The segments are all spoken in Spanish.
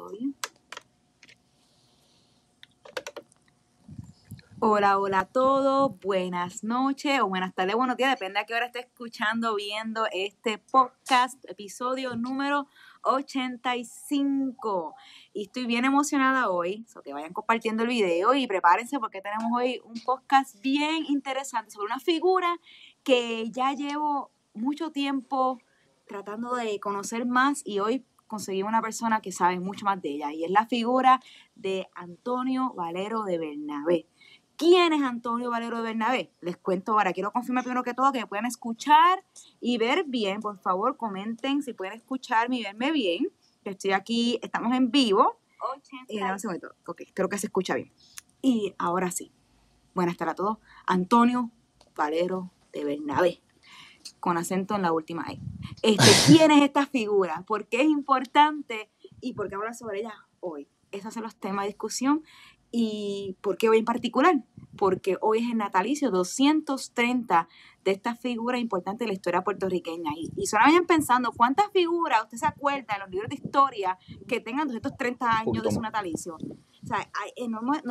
Hoy. Hola a todos, buenas noches o buenas tardes, buenos días, depende a qué hora esté escuchando, viendo este podcast, episodio número 85. Y estoy bien emocionada hoy, que vayan compartiendo el video y prepárense porque tenemos hoy un podcast bien interesante sobre una figura que ya llevo mucho tiempo tratando de conocer más y hoy conseguí una persona que sabe mucho más de ella y es la figura de Antonio Valero de Bernabé. ¿Quién es Antonio Valero de Bernabé? Les cuento ahora. Quiero confirmar primero que todo que me puedan escuchar y ver bien. Por favor, comenten si pueden escucharme y verme bien. Estoy aquí, estamos en vivo. Dame un segundo. Ok, creo que se escucha bien. Y ahora sí. Buenas tardes a todos. Antonio Valero de Bernabé. Con acento en la última E. ¿Quién es esta figura? ¿Por qué es importante? ¿Y por qué hablar sobre ella hoy? Esos son los temas de discusión. ¿Y por qué hoy en particular? Porque hoy es el natalicio 230 de esta figura importante de la historia puertorriqueña. Y solo vayan pensando, ¿cuántas figuras usted se acuerda en los libros de historia que tengan 230 años de su natalicio? O sea,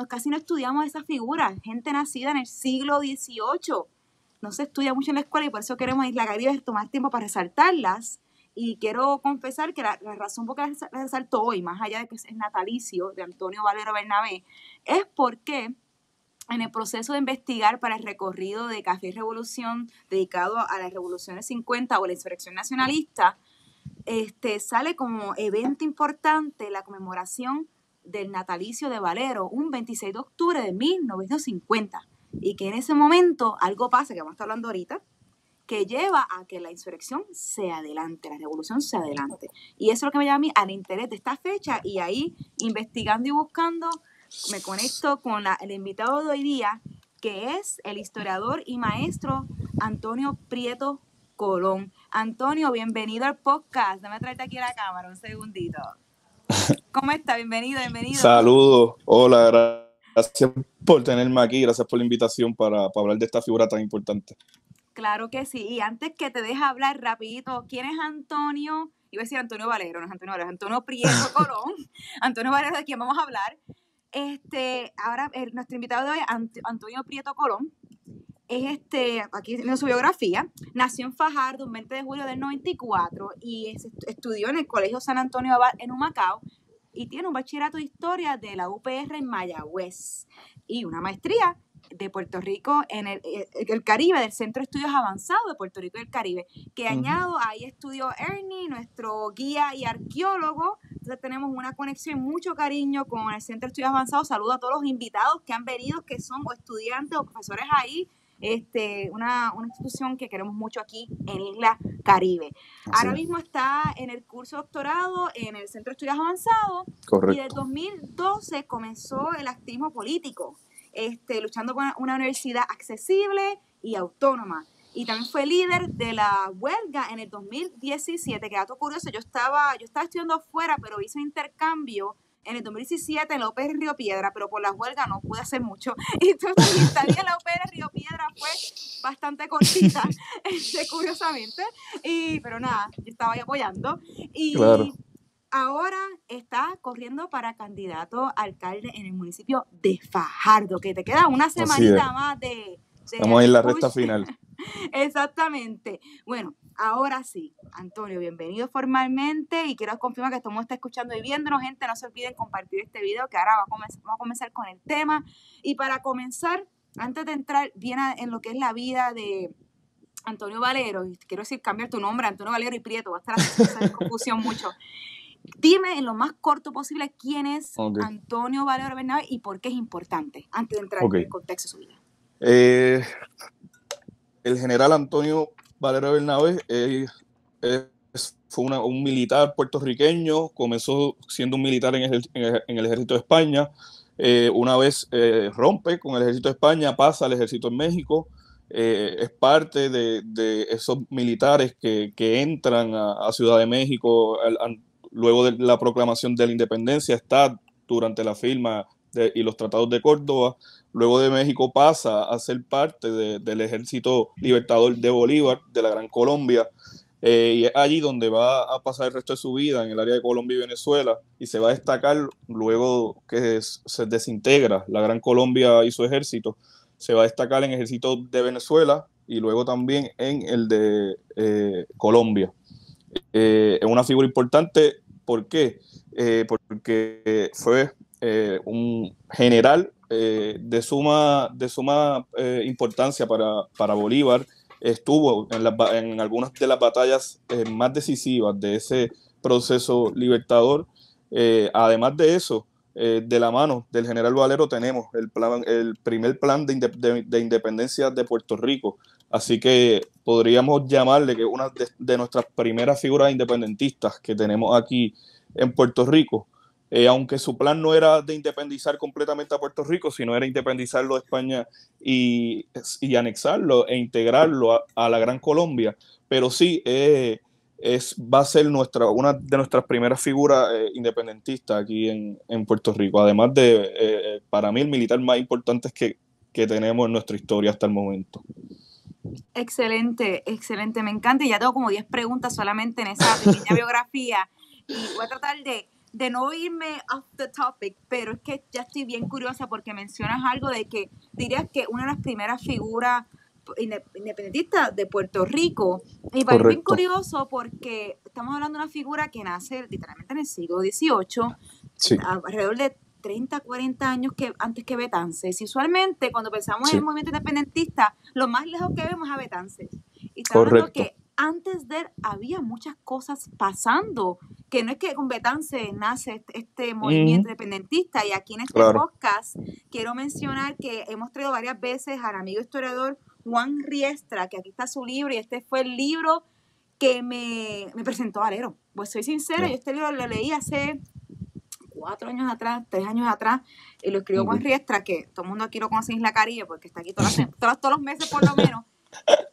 casi no estudiamos esas figuras. Gente nacida en el siglo XVIII. No se estudia mucho en la escuela y por eso queremos Isla Caribe tomar tiempo para resaltarlas. Y quiero confesar que la razón por la que la resalto hoy, más allá de que es natalicio de Antonio Valero Bernabé, es porque en el proceso de investigar para el recorrido de Café y Revolución dedicado a las revoluciones 50 o la insurrección nacionalista, sale como evento importante la conmemoración del natalicio de Valero, un 26 de octubre de 1950. Y que en ese momento algo pasa, que vamos a estar hablando ahorita, que lleva a que la insurrección se adelante, la revolución se adelante. Y eso es lo que me llama a mí al interés de esta fecha. Y ahí, investigando y buscando, me conecto con el invitado de hoy día, que es el historiador y maestro Antonio Prieto Colón. Antonio, bienvenido al podcast. Déjame traerte aquí a la cámara un segundito. ¿Cómo está? Bienvenido. Saludos, hola, gracias por tenerme aquí, gracias por la invitación para hablar de esta figura tan importante. Claro que sí, y antes que te deje hablar rapidito, ¿quién es Antonio? Iba a decir Antonio Valero, no es Antonio Valero, es Antonio Prieto Colón. Antonio Valero, de quien vamos a hablar. Ahora, nuestro invitado de hoy, Antonio Prieto Colón, es aquí tiene su biografía. Nació en Fajardo el 20 de julio del 94 y estudió en el Colegio San Antonio Abad en Humacao y tiene un bachillerato de historia de la UPR en Mayagüez y una maestría de Puerto Rico en el Caribe, del Centro de Estudios Avanzados de Puerto Rico y el Caribe, que añado, ahí estudió Ernie, nuestro guía y arqueólogo. Entonces tenemos una conexión y mucho cariño con el Centro de Estudios Avanzados. Saludo a todos los invitados que han venido, que son o estudiantes o profesores ahí. Una institución que queremos mucho aquí en Isla Caribe. Ahora mismo está en el curso de doctorado en el Centro de Estudios Avanzados. Correcto. Y en el 2012 comenzó el activismo político, luchando por una universidad accesible y autónoma. Y también fue líder de la huelga en el 2017, que dato curioso, yo estaba estudiando afuera, pero hice un intercambio en el 2017 en la UPR Río Piedra, pero por la huelga no pude hacer mucho. Y entonces mi estadía en la UPR Río Piedra fue bastante cortita, curiosamente. Pero nada, yo estaba ahí apoyando. Y claro. Ahora está corriendo para candidato a alcalde en el municipio de Fajardo, que te queda una semanita más de estamos en la recta final. Exactamente. Bueno, ahora sí, Antonio, bienvenido formalmente y quiero confirmar que todo el mundo está escuchando y viéndonos. Gente, no se olviden compartir este video que ahora vamos a comenzar con el tema. Y para comenzar, antes de entrar bien en lo que es la vida de Antonio Valero, y quiero decir cambiar tu nombre, Antonio Valero y Prieto, va a estar haciendo confusión mucho. Dime en lo más corto posible quién es Antonio Valero Bernabé y por qué es importante, antes de entrar en el contexto de su vida. El general Antonio Valero Bernabé fue un militar puertorriqueño, comenzó siendo un militar en el ejército de España, una vez rompe con el ejército de España, pasa al ejército en México, es parte de esos militares que entran a Ciudad de México luego de la proclamación de la independencia, está durante la firma y los tratados de Córdoba. Luego de México pasa a ser parte del Ejército Libertador de Bolívar, de la Gran Colombia. y es allí donde va a pasar el resto de su vida, en el área de Colombia y Venezuela, y se va a destacar luego que se desintegra la Gran Colombia y su ejército, se va a destacar en el ejército de Venezuela y luego también en el de Colombia. Es una figura importante, ¿por qué? Porque fue un general de suma importancia para Bolívar. Estuvo en algunas de las batallas más decisivas de ese proceso libertador. Además de eso, de la mano del general Valero tenemos el primer plan de independencia de Puerto Rico. Así que podríamos llamarle que una de nuestras primeras figuras independentistas que tenemos aquí en Puerto Rico, aunque su plan no era de independizar completamente a Puerto Rico, sino era independizarlo de España y anexarlo e integrarlo a la Gran Colombia, pero sí va a ser una de nuestras primeras figuras independentistas aquí en Puerto Rico, además de, para mí, el militar más importante que tenemos en nuestra historia hasta el momento. Excelente, excelente, me encanta. Y ya tengo como 10 preguntas solamente en esa pequeña biografía y voy a tratar de no irme off the topic, pero es que ya estoy bien curiosa porque mencionas algo de que dirías que una de las primeras figuras independentistas de Puerto Rico, y para mí bien curioso porque estamos hablando de una figura que nace literalmente en el siglo XVIII, sí, alrededor de 30, 40 años antes que Betances. Y usualmente cuando pensamos en el movimiento independentista, lo más lejos que vemos es a Betances. Y está hablando que antes de él había muchas cosas pasando, que no es que con Betances nace este movimiento independentista. Y aquí en este podcast quiero mencionar que hemos traído varias veces al amigo historiador Juan Riestra, que aquí está su libro, y este fue el libro que me presentó Valero. Pues soy sincera, yo este libro lo leí hace 4 años atrás, 3 años atrás, y lo escribió Juan Riestra, que todo el mundo aquí lo conoce en Isla Caribe, porque está aquí todos los meses por lo menos.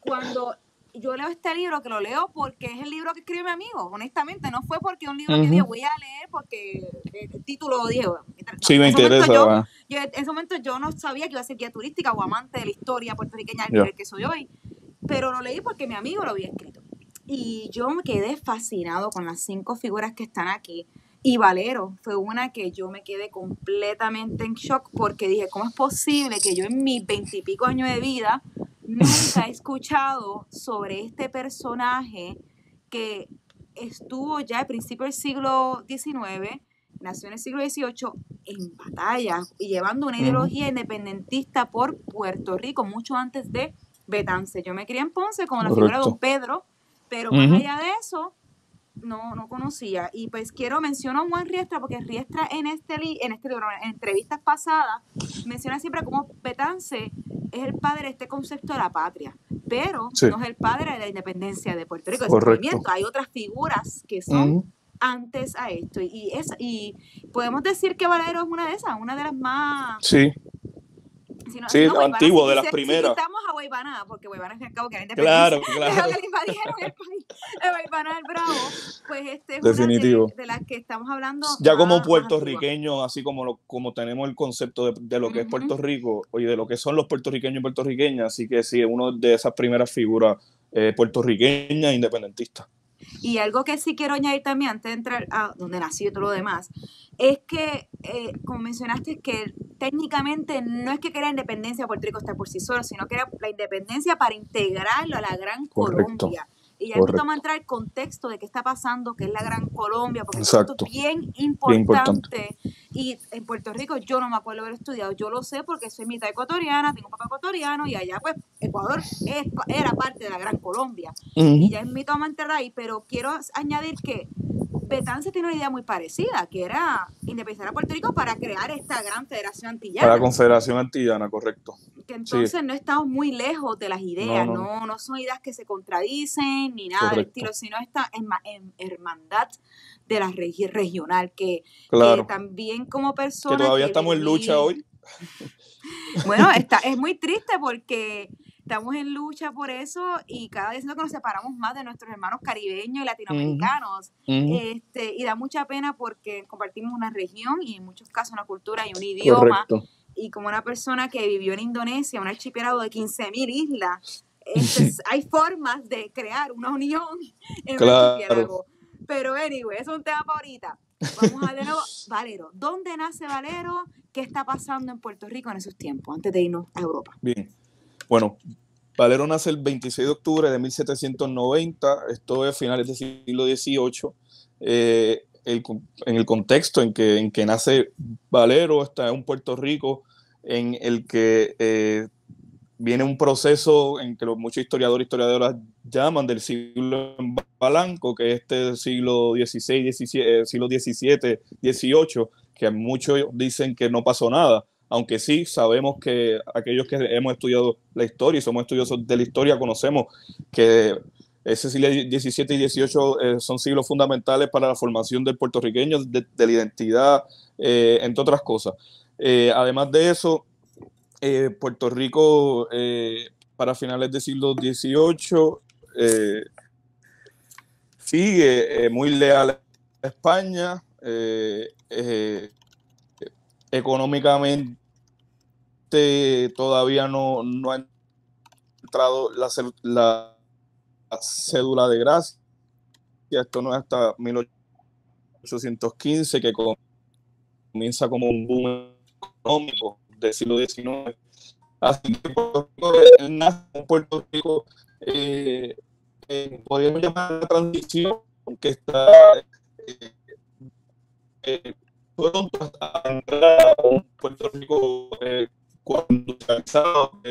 Cuando yo leo este libro, que lo leo porque es el libro que escribió mi amigo, honestamente, no fue porque es un libro que digo, voy a leer porque el título lo dijo. Sí, me interesa. Yo en ese momento yo no sabía que iba a ser guía turística o amante de la historia puertorriqueña del que soy hoy, pero lo leí porque mi amigo lo había escrito. Y yo me quedé fascinado con las 5 figuras que están aquí. Y Valero fue una que yo me quedé completamente en shock porque dije, ¿cómo es posible que yo en mis 20 y pico años de vida nunca he escuchado sobre este personaje que estuvo ya al principio del siglo XIX, nació en el siglo XVIII, en batallas y llevando una ideología independentista por Puerto Rico mucho antes de Betances? Yo me crié en Ponce con la figura de Don Pedro, pero más allá de eso, no conocía. Y pues menciono a Juan Riestra porque Riestra en este libro, en entrevistas pasadas, menciona siempre cómo Betances es el padre de este concepto de la patria, pero no es el padre de la independencia de Puerto Rico, de ese movimiento. Hay otras figuras que son antes a esto. Y podemos decir que Valero es una de esas, una de las más... Sí. Antiguo, de las primeras. Si quitamos a Guaybaná, porque Guaybaná es el cabo que era Claro. independiente, pero que le invadieron el país, Guaybaná el Bravo, pues es definitivo. Una de las que estamos hablando. Ya como puertorriqueño, así como tenemos el concepto de lo que es Puerto Rico, y de lo que son los puertorriqueños y puertorriqueñas, así que sí, es una de esas primeras figuras puertorriqueñas e independentistas. Y algo que sí quiero añadir también, antes de entrar a donde nació y todo lo demás, es que, como mencionaste, que técnicamente no es que quiera independencia de Puerto Rico estar por sí solo, sino que era la independencia para integrarlo a la Gran Colombia. Y ya invito a entrar al contexto de qué está pasando, que es la Gran Colombia, porque esto es bien importante. Y en Puerto Rico yo no me acuerdo haber estudiado, yo lo sé porque soy mitad ecuatoriana, tengo un papá ecuatoriano, y allá pues Ecuador era parte de la Gran Colombia. Y ya invito a entrar ahí, pero quiero añadir que Betances tiene una idea muy parecida, que era independizar a Puerto Rico para crear esta gran federación antillana. Para la Confederación Antillana, correcto. Que entonces no estamos muy lejos de las ideas, no son ideas que se contradicen ni nada del estilo, sino esta hermandad de la regional, que también como persona... Que todavía estamos en lucha hoy. Bueno, es muy triste porque... Estamos en lucha por eso y cada vez nos separamos más de nuestros hermanos caribeños y latinoamericanos. Y da mucha pena porque compartimos una región y en muchos casos una cultura y un idioma. Y como una persona que vivió en Indonesia, un archipiélago de 15.000 islas, hay formas de crear una unión en un Claro. archipiélago. Pero anyway, es un tema para ahorita. Vamos a de nuevo, Valero. ¿Dónde nace Valero? ¿Qué está pasando en Puerto Rico en esos tiempos, antes de irnos a Europa? Bien. Bueno, Valero nace el 26 de octubre de 1790, esto es finales del siglo XVIII. En el contexto en que nace Valero, está en un Puerto Rico en el que viene un proceso en que muchos historiadores y historiadoras llaman del siglo en blanco, que es este siglo XVI, siglo XVII, XVIII, que muchos dicen que no pasó nada, aunque sí sabemos que aquellos que hemos estudiado la historia y somos estudiosos de la historia conocemos que ese siglo XVII y XVIII son siglos fundamentales para la formación del puertorriqueño, de la identidad, entre otras cosas. Además de eso, Puerto Rico, para finales del siglo XVIII, sigue muy leal a España. Económicamente todavía no ha entrado la cédula de gracia. Esto no es hasta 1815 que comienza como un boom económico del siglo XIX. Así que Puerto Rico podríamos llamar la transición, que está pronto a entrar a un Puerto Rico cuando industrializado,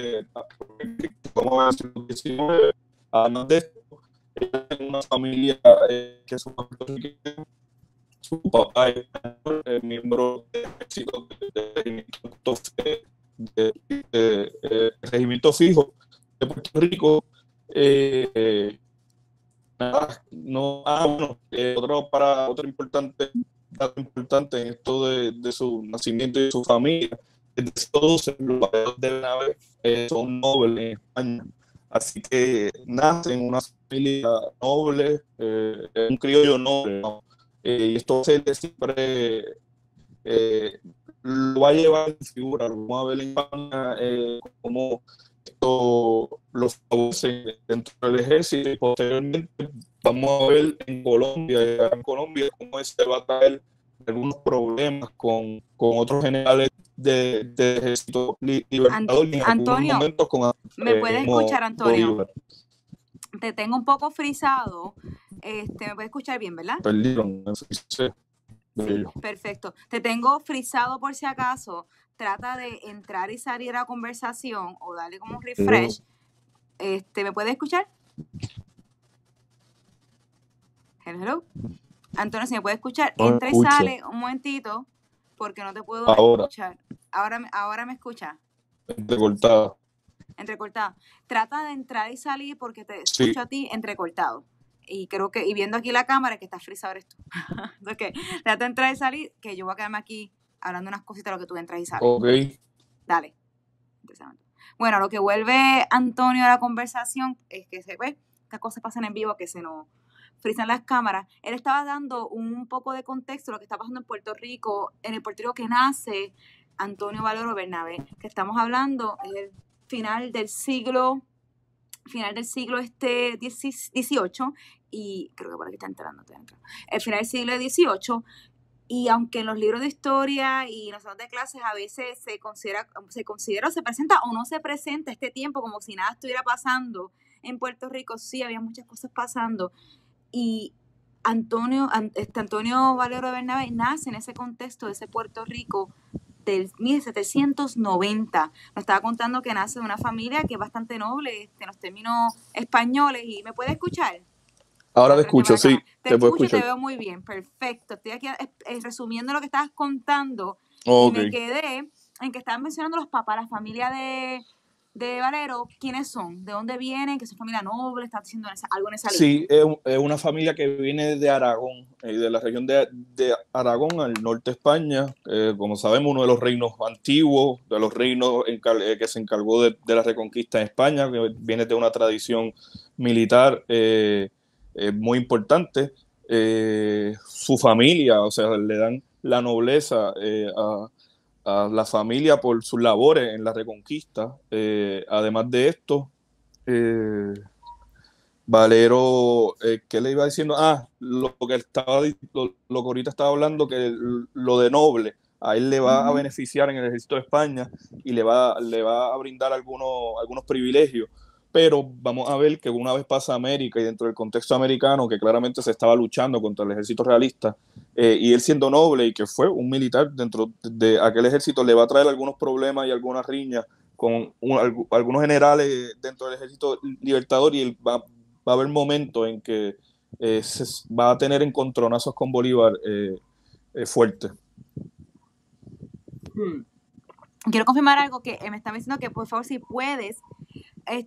como en el siglo XIX. Además de esto, en una familia que son puertorriqueños, su papá es miembro del regimiento fijo de Puerto Rico. Otro dato importante en esto de su nacimiento y de su familia, todos los Valeros de Benavé son nobles en España. Así que nace en una familia noble, un criollo noble, ¿no? Y esto siempre lo va a llevar en figura, lo vamos a ver en España, como esto lo favorece dentro del ejército, y posteriormente vamos a ver en Colombia cómo se va a traer algunos problemas con otros generales de ejército libertador, y en algunos Antonio, momentos con ¿me puedes escuchar, Antonio? Bolívar. Te tengo un poco frisado. ¿Me puedes escuchar bien, verdad? Perdieron, sí, perfecto. Te tengo frisado por si acaso. Trata de entrar y salir a la conversación o darle como un refresh. ¿Me puedes escuchar? Hello. Antonio, si me puedes escuchar, entra y sale un momentito porque no te puedo escuchar. Ahora me escucha. Entrecortado. Trata de entrar y salir porque te escucho a ti entrecortado. Y creo que, y viendo aquí la cámara, que está frisado eres tú. Okay. Trata de entrar y salir, que yo voy a quedarme aquí hablando unas cositas de lo que tú entras y sales. Ok. Dale. Bueno, lo que vuelve Antonio a la conversación es que se ve, estas cosas pasan en vivo, que se nos frisan las cámaras. Él estaba dando un poco de contexto de lo que está pasando en Puerto Rico, en el Puerto Rico que nace Antonio Valero Bernabé, que estamos hablando del final del siglo XVIII, y creo que por aquí está entrando. El final del siglo XVIII, y aunque en los libros de historia y en los salones de clases a veces se considera o se presenta o no se presenta este tiempo como si nada estuviera pasando en Puerto Rico, sí había muchas cosas pasando. Y Antonio Valero Bernabé nace en ese contexto de ese Puerto Rico del 1790. Nos estaba contando que nace de una familia que es bastante noble en los términos españoles. ¿Y me puede escuchar? Ahora te escucho, sí. Te escucho y te veo muy bien. Perfecto. Estoy aquí resumiendo lo que estabas contando. Okay. Y me quedé en que estaban mencionando los papás, la familia de Valero. ¿Quiénes son? ¿De dónde vienen? ¿Que son familia noble? ¿Estás diciendo algo en esa línea? Sí, es una familia que viene de Aragón, de la región de Aragón, al norte de España. Como sabemos, uno de los reinos antiguos, de los reinos que se encargó de la reconquista en España, que viene de una tradición militar muy importante. Su familia, o sea, le dan la nobleza a la familia por sus labores en la reconquista. Además de esto, Eh, Valero, ¿qué le iba diciendo? Lo que ahorita estaba hablando, que lo de Noble, a él le va a beneficiar en el ejército de España y le va a brindar algunos privilegios, pero vamos a ver que una vez pasa a América y dentro del contexto americano, que claramente se estaba luchando contra el ejército realista, y él siendo noble y que fue un militar dentro de aquel ejército, le va a traer algunos problemas y algunas riñas con algunos generales dentro del ejército libertador, y él va a haber momentos en que se va a tener encontronazos con Bolívar fuertes. Quiero confirmar algo que me están diciendo, que por favor si puedes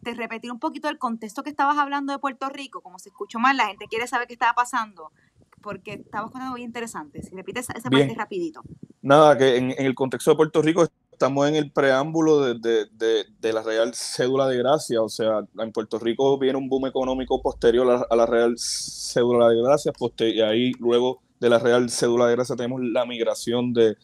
repetir un poquito el contexto que estabas hablando de Puerto Rico, como se escuchó mal, la gente quiere saber qué estaba pasando, porque estabas contando muy interesante. Si repites esa parte rapidito. Nada, que en el contexto de Puerto Rico estamos en el preámbulo de la Real Cédula de Gracia. O sea, en Puerto Rico viene un boom económico posterior a la Real Cédula de Gracia, y ahí luego de la Real Cédula de Gracia tenemos la migración de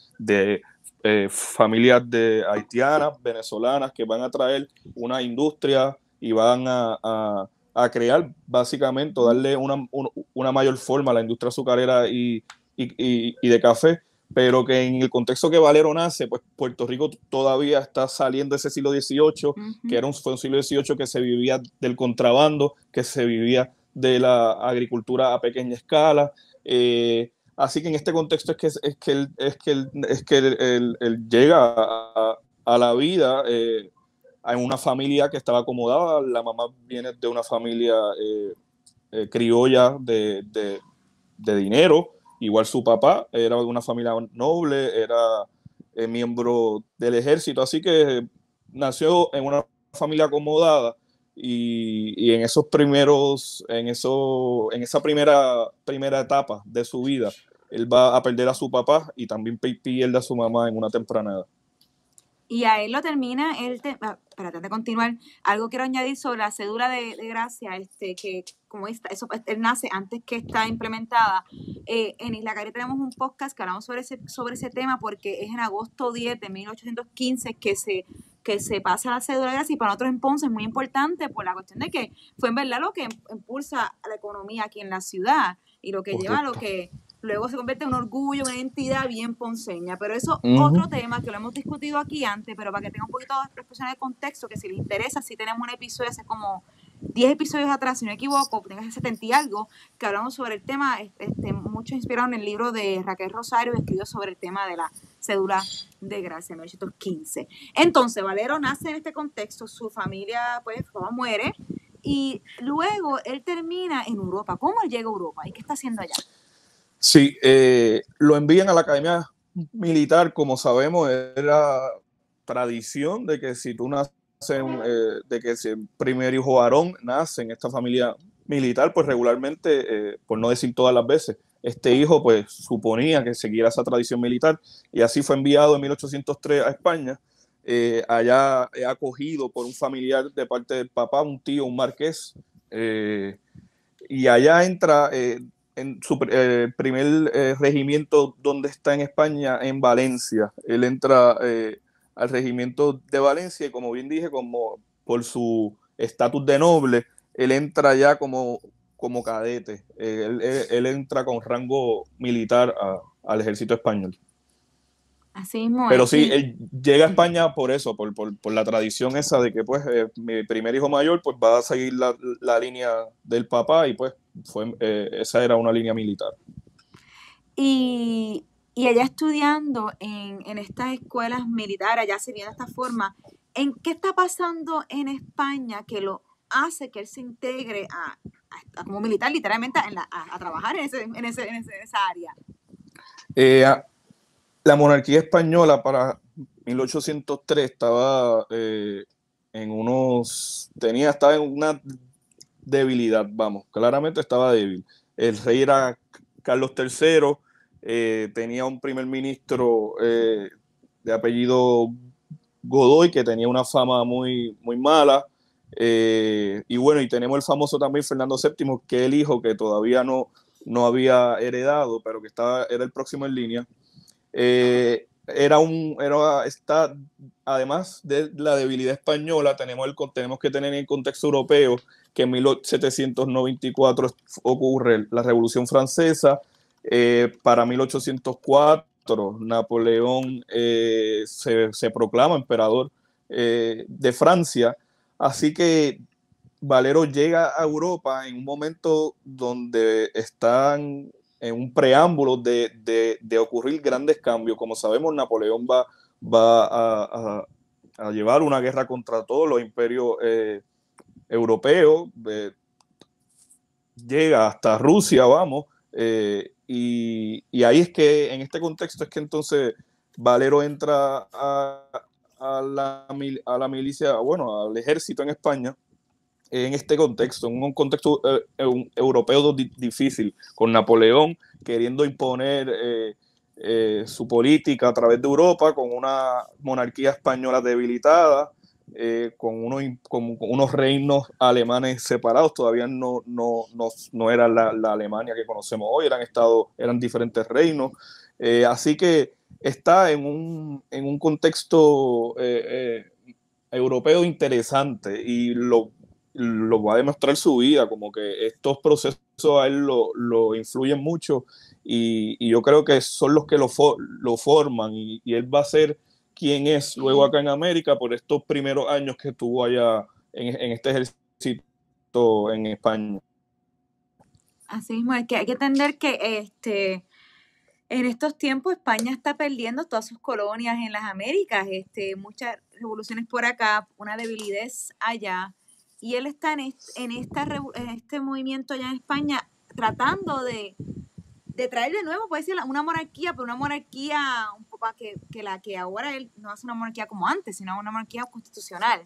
familias de haitianas, venezolanas, que van a traer una industria y van a crear básicamente, darle una mayor forma a la industria azucarera y de café, pero que en el contexto que Valero nace, pues Puerto Rico todavía está saliendo de ese siglo XVIII, que fue un siglo XVIII que se vivía del contrabando, que se vivía de la agricultura a pequeña escala. Así que en este contexto es que él llega a la vida en una familia que estaba acomodada. La mamá viene de una familia criolla de dinero. Igual su papá era de una familia noble, era miembro del ejército, así que nació en una familia acomodada, y en esos primeros, en esa primera etapa de su vida, él va a perder a su papá y también pierde a su mamá en una temprana edad. Y a él lo termina, para tratar de continuar, algo quiero añadir sobre la cédula de gracia, que como eso él nace antes que está implementada. En Isla Cari tenemos un podcast que hablamos sobre ese tema, porque es en agosto 10 de 1815 que se pasa la cédula de gracia, y para nosotros en Ponce es muy importante por la cuestión de que fue en verdad lo que impulsa la economía aquí en la ciudad, y lo que lleva a lo que luego se convierte en un orgullo, una identidad bien ponceña. Pero eso otro tema que lo hemos discutido aquí antes, pero para que tenga un poquito de expresión de contexto, que si les interesa, si tenemos un episodio hace como 10 episodios atrás, si no me equivoco, tengas 70 y algo, que hablamos sobre el tema, mucho inspirado en el libro de Raquel Rosario, escribió sobre el tema de la cédula de gracia en 1815. Entonces, Valero nace en este contexto, su familia, pues, muere, y luego él termina en Europa. ¿Cómo él llega a Europa y qué está haciendo allá? Sí, lo envían a la academia militar. Como sabemos, era tradición de que si tú naces, de que si el primer hijo varón nace en esta familia militar, pues regularmente, por no decir todas las veces, este hijo pues suponía que seguiera esa tradición militar, y así fue enviado en 1803 a España. Allá acogido por un familiar de parte del papá, un tío, un marqués, y allá entra en su primer regimiento donde está en España, en Valencia. Él entra al regimiento de Valencia, y como bien dije, como por su estatus de noble, él entra ya como cadete. Él entra con rango militar al ejército español. Así mismo. Pero sí, él llega a España por eso, por la tradición esa de que pues mi primer hijo mayor pues va a seguir la línea del papá, y pues esa era una línea militar. Y allá estudiando en estas escuelas militares, allá se viene de esta forma, ¿en qué está pasando en España que lo hace que él se integre como militar, literalmente a trabajar en esa área? La monarquía española para 1803 estaba estaba en una debilidad, vamos, claramente estaba débil. El rey era Carlos III, tenía un primer ministro de apellido Godoy, que tenía una fama muy, muy mala, y bueno, y tenemos el famoso también Fernando VII, que es el hijo que todavía no había heredado, pero que era el próximo en línea. además de la debilidad española, tenemos que tener en el contexto europeo que en 1794 ocurre la Revolución Francesa. Para 1804 Napoleón se proclama emperador de Francia, así que Valero llega a Europa en un momento donde están en un preámbulo de ocurrir grandes cambios. Como sabemos, Napoleón va a llevar una guerra contra todos los imperios europeos, llega hasta Rusia, vamos, y ahí es que, en este contexto, es que entonces Valero entra a la milicia, bueno, al ejército en España, en este contexto, en un contexto europeo difícil, con Napoleón queriendo imponer su política a través de Europa, con una monarquía española debilitada, con unos reinos alemanes separados. Todavía no era la Alemania que conocemos hoy, eran diferentes reinos. Así que está en un contexto europeo interesante, y lo va a demostrar su vida, como que estos procesos a él lo influyen mucho, y yo creo que son los que lo forman, y él va a ser quien es luego acá en América por estos primeros años que tuvo allá en este ejército en España. Así mismo, es que hay que entender que en estos tiempos España está perdiendo todas sus colonias en las Américas, muchas revoluciones por acá, una debilidad allá, y él está en este movimiento allá en España tratando de traer de nuevo, puede decir, una monarquía, pero una monarquía un poco que la que ahora él no hace una monarquía como antes, sino una monarquía constitucional.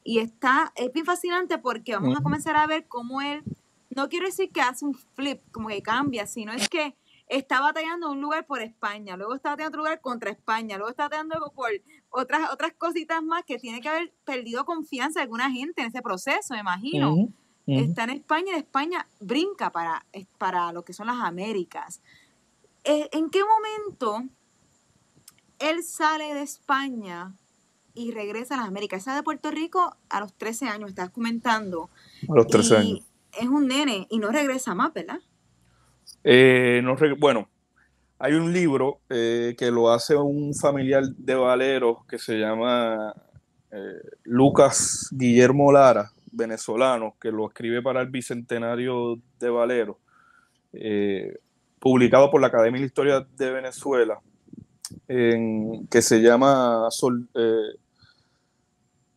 Y es bien fascinante porque vamos a comenzar a ver cómo él, no quiero decir que hace un flip, como que cambia, sino es que está batallando un lugar por España, luego está batallando otro lugar contra España, luego está batallando por otras cositas más, que tiene que haber perdido confianza de alguna gente en ese proceso, me imagino. Está en España, y de España brinca para lo que son las Américas. ¿En qué momento él sale de España y regresa a las Américas? Él sale de Puerto Rico a los 13 años, estás comentando. A los 13 años. Es un nene y no regresa más, ¿verdad? Bueno, hay un libro que lo hace un familiar de Valero que se llama Lucas Guillermo Lara, venezolano, que lo escribe para el bicentenario de Valero, publicado por la Academia de Historia de Venezuela, que se llama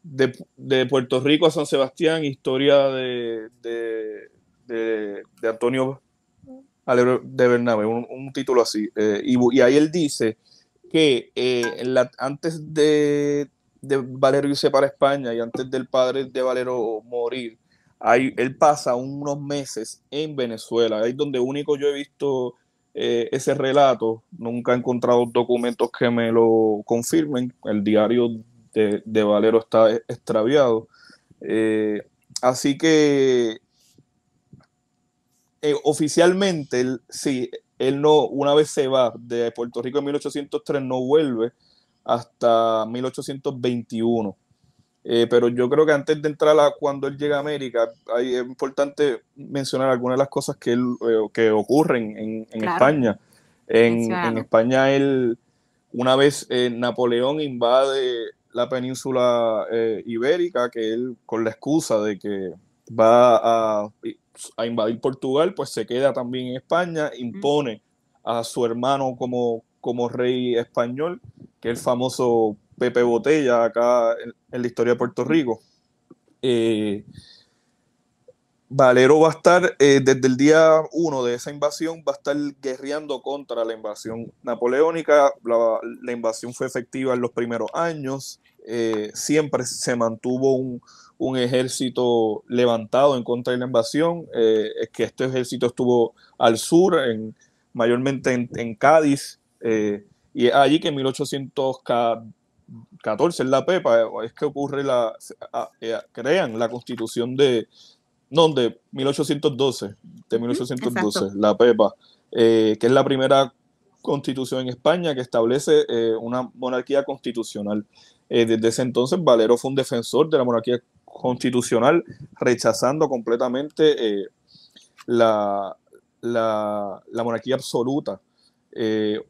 de Puerto Rico a San Sebastián, historia de Antonio Valero de Bernabe, un título así. Y ahí él dice que antes de Valero irse para España y antes del padre de Valero morir, él pasa unos meses en Venezuela. Ahí es donde único yo he visto ese relato. Nunca he encontrado documentos que me lo confirmen. El diario de Valero está extraviado. Así que oficialmente, él no, una vez se va de Puerto Rico en 1803, no vuelve hasta 1821. Pero yo creo que antes de entrar cuando él llega a América, es importante mencionar algunas de las cosas que ocurren en Claro. España. En España, una vez Napoleón invade la península ibérica, que él, con la excusa de que va a invadir Portugal, pues se queda también en España, impone a su hermano como rey español, que es el famoso Pepe Botella acá en la historia de Puerto Rico. Valero va a estar desde el día 1 de esa invasión, va a estar guerreando contra la invasión napoleónica. La invasión fue efectiva en los primeros años. Siempre se mantuvo un ejército levantado en contra de la invasión. Es que este ejército estuvo al sur, mayormente en Cádiz, y es allí que en 1814, en la Pepa, es que ocurre crean la constitución de 1812, Exacto. la Pepa, que es la primera constitución en España que establece una monarquía constitucional. Desde ese entonces, Valero fue un defensor de la monarquía constitucional, rechazando completamente la monarquía absoluta.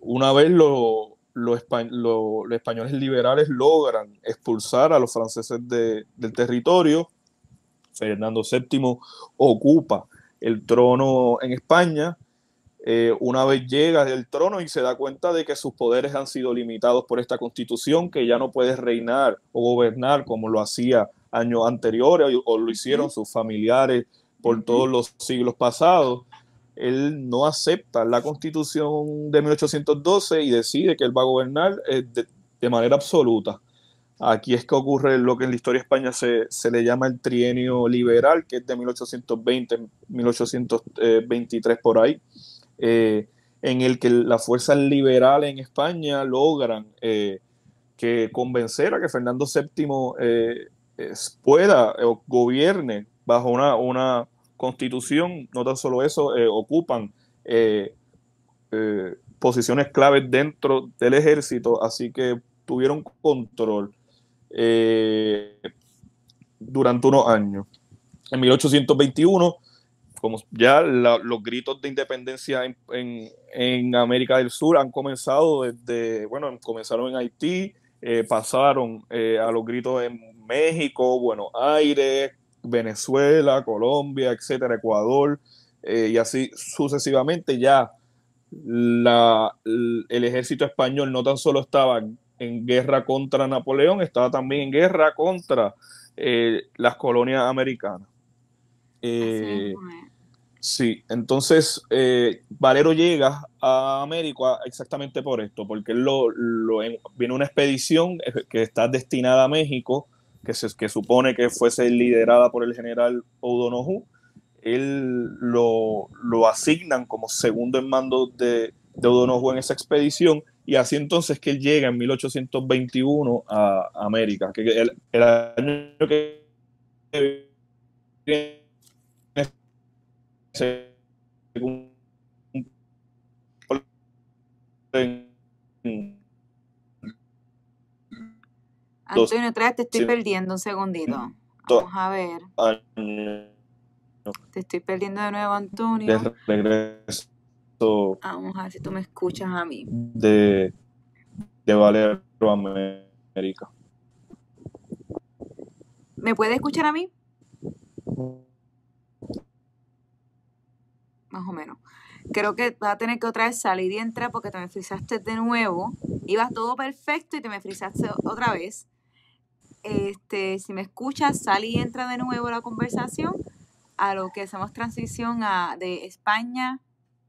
Una vez los españoles liberales logran expulsar a los franceses del territorio, Fernando VII ocupa el trono en España. Una vez llega del trono y se da cuenta de que sus poderes han sido limitados por esta constitución, que ya no puede reinar o gobernar como lo hacía años anteriores o lo hicieron sus familiares por todos los siglos pasados. Él no acepta la constitución de 1812 y decide que él va a gobernar de manera absoluta. Aquí es que ocurre lo que en la historia de España se le llama el trienio liberal, que es de 1820-1823 por ahí, en el que las fuerzas liberales en España logran que convencer a que Fernando VII pueda o gobierne bajo una constitución. No tan solo eso, ocupan posiciones claves dentro del ejército, así que tuvieron control durante unos años. En 1821, como ya los gritos de independencia en América del Sur han comenzado comenzaron en Haití, pasaron a los gritos en México, Buenos Aires, Venezuela, Colombia, etcétera, Ecuador, y así sucesivamente. Ya el ejército español no tan solo estaba en guerra contra Napoleón, estaba también en guerra contra las colonias americanas. Sí, entonces Valero llega a América exactamente por esto, porque él viene una expedición que está destinada a México, que supone que fuese liderada por el general O'Donoghue. Él lo asignan como segundo en mando de O'Donoghue en esa expedición, y así entonces que él llega en 1821 a América, que el año que viene Antonio, otra vez te estoy perdiendo un segundito. Vamos a ver. Te estoy perdiendo de nuevo, Antonio. De regreso. Vamos a ver si tú me escuchas a mí. De Valero a América. ¿Me puedes escuchar a mí? Más o menos. Creo que vas a tener que otra vez salir y entrar porque te me frizaste de nuevo. Ibas todo perfecto y te me frizaste otra vez. Si me escuchas, sal y entra de nuevo la conversación a lo que hacemos transición de España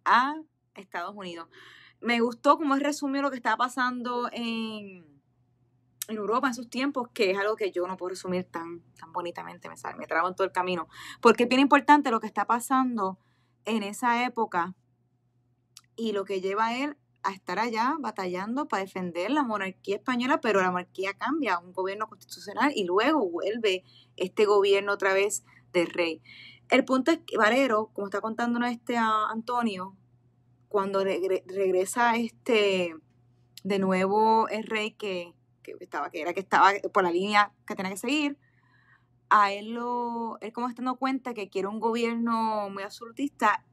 a Estados Unidos. Me gustó cómo resumió lo que estaba pasando en Europa en esos tiempos, que es algo que yo no puedo resumir tan bonitamente, me trabo en todo el camino, porque es bien importante lo que está pasando en esa época y lo que lleva a él a estar allá batallando para defender la monarquía española, pero la monarquía cambia a un gobierno constitucional y luego vuelve este gobierno otra vez del rey. El punto es que Valero, como está contándonos Antonio, cuando regresa de nuevo el rey que estaba por la línea que tenía que seguir, a él como está dando cuenta que quiere un gobierno muy absolutista,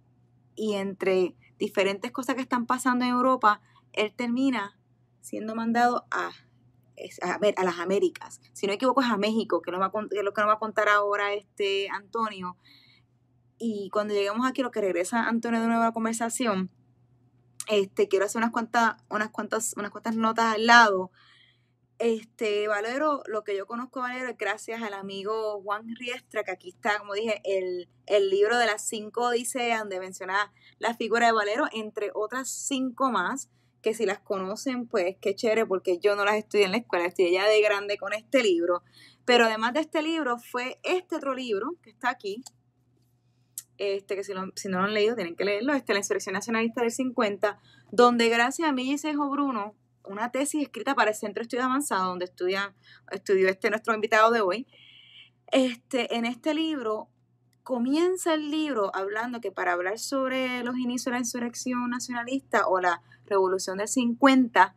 y entre diferentes cosas que están pasando en Europa, él termina siendo mandado a las Américas. Si no me equivoco, es a México, que es lo que nos va a contar ahora Antonio. Y cuando lleguemos aquí, lo que regresa Antonio de nuevo a la conversación, quiero hacer unas cuantas notas al lado. Valero, lo que yo conozco a Valero es gracias al amigo Juan Riestra, que aquí está, como dije, el libro de las 5 Odiseas, donde menciona la figura de Valero, entre otras 5 más, que si las conocen, pues qué chévere, porque yo no las estudié en la escuela, estudié ya de grande con este libro. Pero además de este libro, fue este otro libro que está aquí, que si no lo han leído, tienen que leerlo, La Insurrección Nacionalista del 50, donde gracias a Milla y Cejo Bruno, una tesis escrita para el Centro de Estudios Avanzados, donde estudió nuestro invitado de hoy. En este libro, comienza el libro hablando que para hablar sobre los inicios de la insurrección nacionalista o la revolución del 50,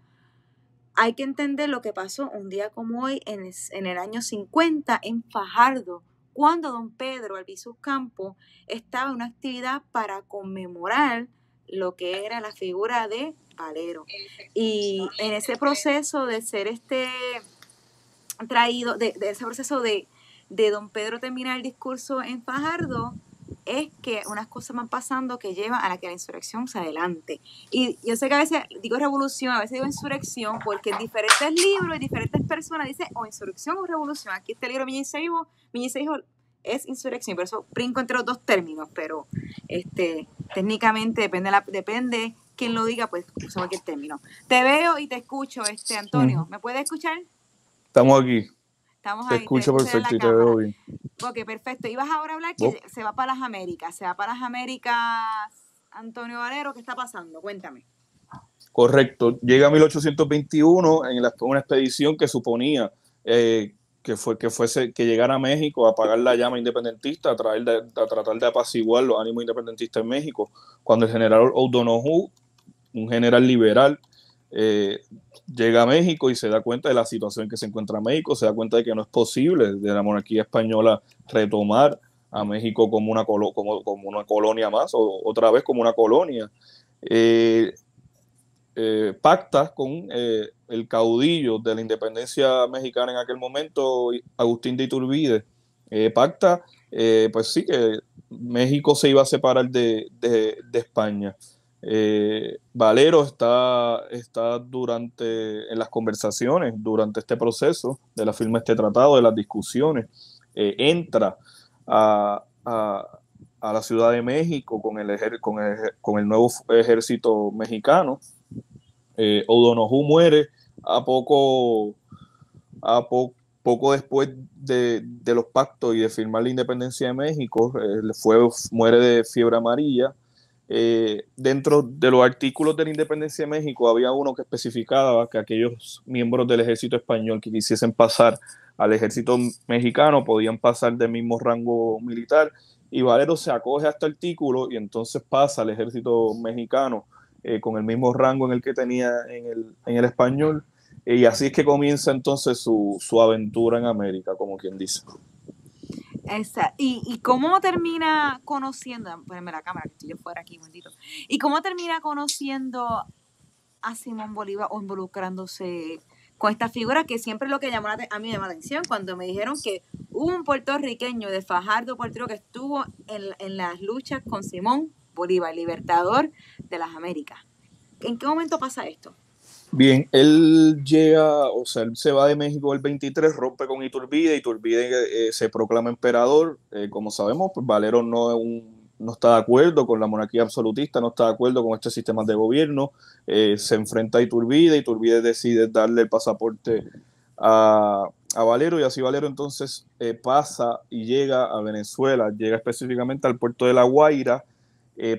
hay que entender lo que pasó un día como hoy en el año 50 en Fajardo, cuando don Pedro Albizu Campos estaba en una actividad para conmemorar lo que era la figura de Valero. Y en ese proceso de ser traído, de ese proceso de don Pedro terminar el discurso en Fajardo, es que unas cosas van pasando que llevan a que la insurrección se adelante. Y yo sé que a veces digo revolución, a veces digo insurrección, porque en diferentes libros y diferentes personas dicen o insurrección o revolución. Aquí este libro Miña y Seijo es insurrección, por eso brinco entre los dos términos, pero técnicamente depende quién lo diga, pues uso cualquier término. Te veo y te escucho, Antonio. ¿Me puedes escuchar? Estamos aquí. Estamos te ahí, escucho perfecto y te veo bien. Ok, perfecto. Ibas ahora a hablar que se va para las Américas. Se va para las Américas Antonio Valero. ¿Qué está pasando? Cuéntame. Correcto. Llega 1821 en una expedición que suponía que llegara a México a apagar la llama independentista, a tratar de apaciguar los ánimos independentistas en México, cuando el general O'Donoghue, un general liberal, llega a México y se da cuenta de la situación en que se encuentra México, se da cuenta de que no es posible de la monarquía española retomar a México como una colonia más, o otra vez como una colonia. Pacta con el caudillo de la independencia mexicana en aquel momento, Agustín de Iturbide. Pacta, pues sí, que México se iba a separar de España. Valero está en las conversaciones, durante este proceso de la firma de este tratado, de las discusiones, entra a la Ciudad de México con el nuevo ejército mexicano. O'Donoghue muere poco después de los pactos y de firmar la independencia de México. Muere de fiebre amarilla. Dentro de los artículos de la independencia de México había uno que especificaba que aquellos miembros del ejército español que quisiesen pasar al ejército mexicano podían pasar del mismo rango militar, y Valero se acoge a este artículo y entonces pasa al ejército mexicano con el mismo rango en el que tenía en el español, y así es que comienza entonces su aventura en América, como quien dice. Exacto. ¿Y cómo termina conociendo, ponerme la cámara que estoy yo fuera aquí un momentito, y cómo termina conociendo a Simón Bolívar o involucrándose con esta figura que siempre lo que a mí me llamó la atención cuando me dijeron que hubo un puertorriqueño de Fajardo, Puerto Rico, que estuvo en las luchas con Simón Bolívar, libertador de las Américas? ¿En qué momento pasa esto? Bien, él se va de México el 23, rompe con Iturbide se proclama emperador. Como sabemos, pues Valero no está de acuerdo con la monarquía absolutista, no está de acuerdo con este sistema de gobierno. Se enfrenta a Iturbide decide darle el pasaporte a Valero, y así Valero entonces pasa y llega a Venezuela, llega específicamente al puerto de La Guaira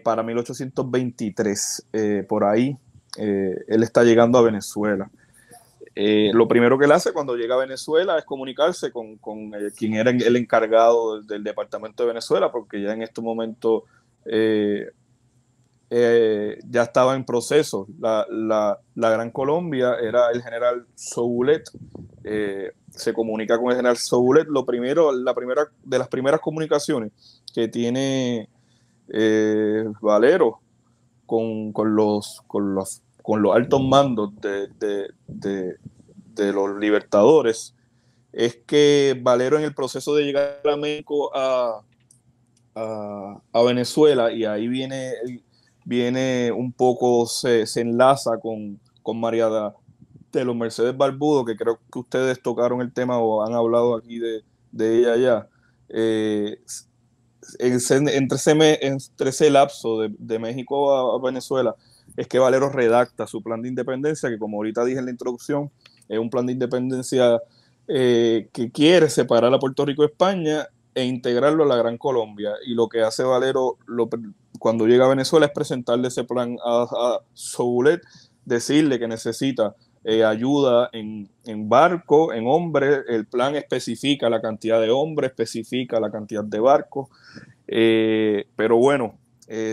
para 1823, por ahí. Él está llegando a Venezuela. Lo primero que él hace cuando llega a Venezuela es comunicarse con quien era el encargado del departamento de Venezuela, porque ya en este momento ya estaba en proceso. La Gran Colombia era el general Soulet. Se comunica con el general Soulet. De las primeras comunicaciones que tiene Valero con los altos mandos de los libertadores, es que Valero, en el proceso de llegar a México a Venezuela, y ahí viene un poco, se enlaza con María de los Mercedes Barbudo, que creo que ustedes tocaron el tema o han hablado aquí de ella ya. Entre ese lapso de México a Venezuela es que Valero redacta su plan de independencia, que como ahorita dije en la introducción, es un plan de independencia que quiere separar a Puerto Rico de España e integrarlo a la Gran Colombia. Y lo que hace Valero cuando llega a Venezuela es presentarle ese plan a Soulet, decirle que necesita ayuda en barco, en hombres. El plan especifica la cantidad de hombres, especifica la cantidad de barcos, Pero bueno,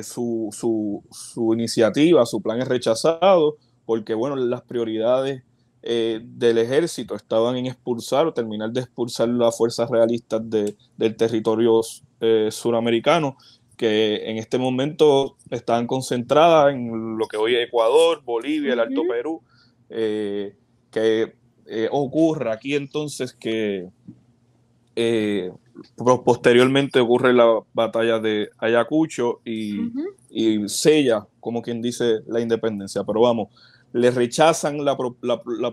su iniciativa, su plan es rechazado porque, bueno, las prioridades del ejército estaban en expulsar o terminar de expulsar las fuerzas realistas del territorio suramericano, que en este momento estaban concentradas en lo que hoy es Ecuador, Bolivia, el Alto Perú, que ocurre aquí entonces que posteriormente ocurre la batalla de Ayacucho y sella, como quien dice, la independencia. Pero vamos, le rechazan la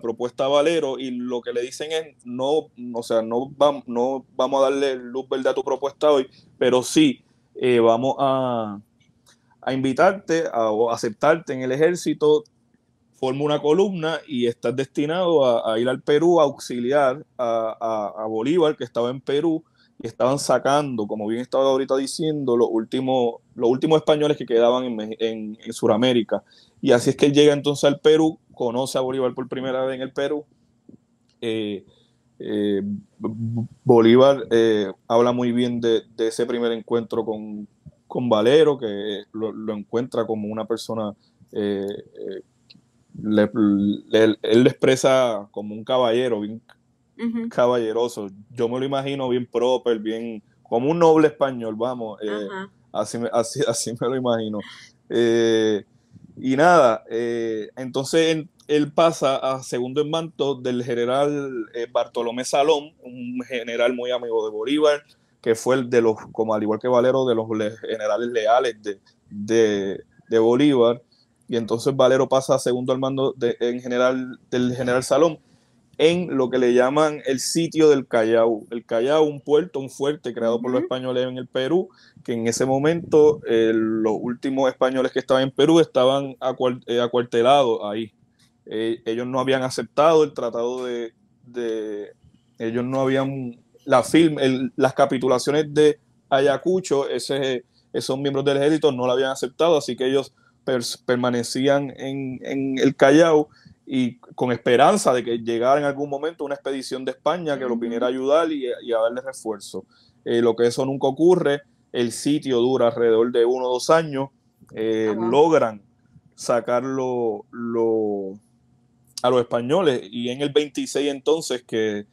propuesta a Valero y lo que le dicen es, no, o sea, no vamos a darle luz verde a tu propuesta hoy, pero sí vamos a invitarte o aceptarte en el ejército, forma una columna y estás destinado a ir al Perú a auxiliar a Bolívar, que estaba en Perú, y estaban sacando, como bien estaba ahorita diciendo, los últimos españoles que quedaban en Sudamérica. Y así es que él llega entonces al Perú, conoce a Bolívar por primera vez en el Perú. Eh, eh, Bolívar habla muy bien de ese primer encuentro con Valero, que lo encuentra como una persona él le expresa como un caballero, bien caballeroso. Yo me lo imagino bien proper, bien como un noble español, vamos. Así me lo imagino. Y nada, entonces él pasa a segundo en mando del general Bartolomé Salón, un general muy amigo de Bolívar, que fue el de los, como al igual que Valero, de los generales leales de Bolívar. Y entonces Valero pasa a segundo al mando del general Salón en lo que le llaman el sitio del Callao. El Callao, un puerto, un fuerte creado por los españoles en el Perú, que en ese momento los últimos españoles que estaban en Perú estaban acuartelados ahí. Ellos no habían aceptado el tratado ellos no habían, las capitulaciones de Ayacucho, esos miembros del ejército no la habían aceptado, así que ellos permanecían en el Callao y con esperanza de que llegara en algún momento una expedición de España que los viniera a ayudar y a darle refuerzo. Lo que eso nunca ocurre, el sitio dura alrededor de 1 o 2 años, logran sacarlo a los españoles y en el 26 entonces que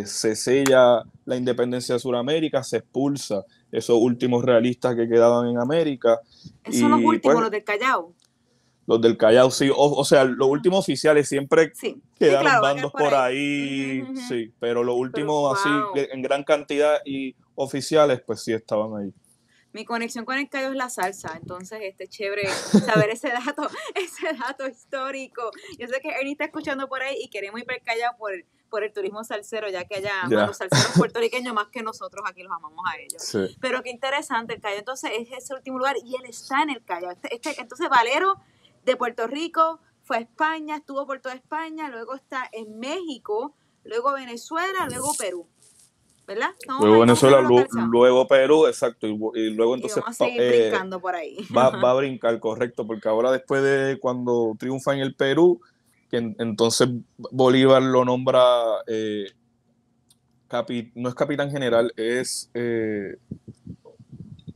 se sella la independencia de Sudamérica, se expulsa esos últimos realistas que quedaban en América. Esos son los Y últimos, pues los del Callao. los del Callao, sí. O sea, los últimos oficiales siempre Sí, sí, quedaron claro, van a ir bandos por por ahí. ahí, sí. Pero los Pero, últimos así, wow. en gran cantidad y oficiales, pues sí estaban ahí. Mi conexión con el Callao es la salsa, entonces chévere saber ese dato, ese dato histórico. Yo sé que Ernie está escuchando por ahí y queremos ir para el Callao por el turismo salsero, ya que allá a los salseros puertorriqueños más que nosotros aquí los amamos a ellos. Sí. Pero qué interesante, el Callao entonces es ese último lugar y él está en el Callao. Entonces Valero de Puerto Rico fue a España, estuvo por toda España, luego está en México, luego Venezuela, luego Perú. ¿Verdad? Luego Venezuela, luego Perú, exacto, y luego y entonces vamos a seguir brincando por ahí. va a brincar, correcto, porque ahora después de cuando triunfa en el Perú, que entonces Bolívar lo nombra, no es capitán general, es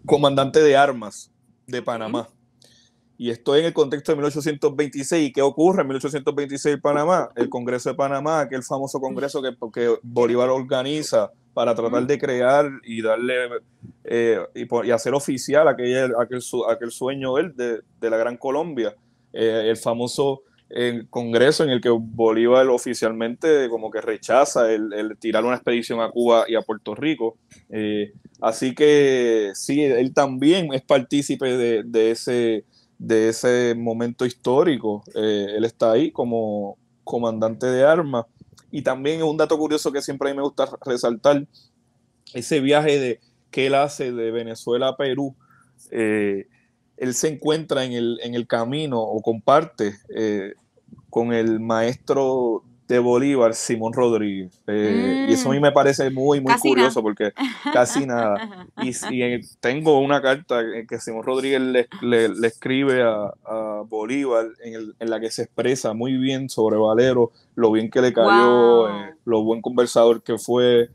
comandante de armas de Panamá. Y esto en el contexto de 1826. ¿Y qué ocurre en 1826 en Panamá? El Congreso de Panamá, aquel famoso congreso que Bolívar organiza para tratar de crear y darle y hacer oficial aquel sueño de la Gran Colombia. El famoso congreso en el que Bolívar oficialmente como que rechaza el tirar una expedición a Cuba y a Puerto Rico. Así que sí, él también es partícipe de ese momento histórico. Él está ahí como comandante de armas. Y también es un dato curioso que siempre a mí me gusta resaltar, ese viaje que él hace de Venezuela a Perú. Él se encuentra en el camino o comparte con el maestro de Bolívar, Simón Rodríguez. Y eso a mí me parece muy, muy casi curioso nada. porque casi nada. Y tengo una carta que Simón Rodríguez le escribe a Bolívar en la que se expresa muy bien sobre Valero, lo bien que le cayó, Wow. lo buen conversador que fue.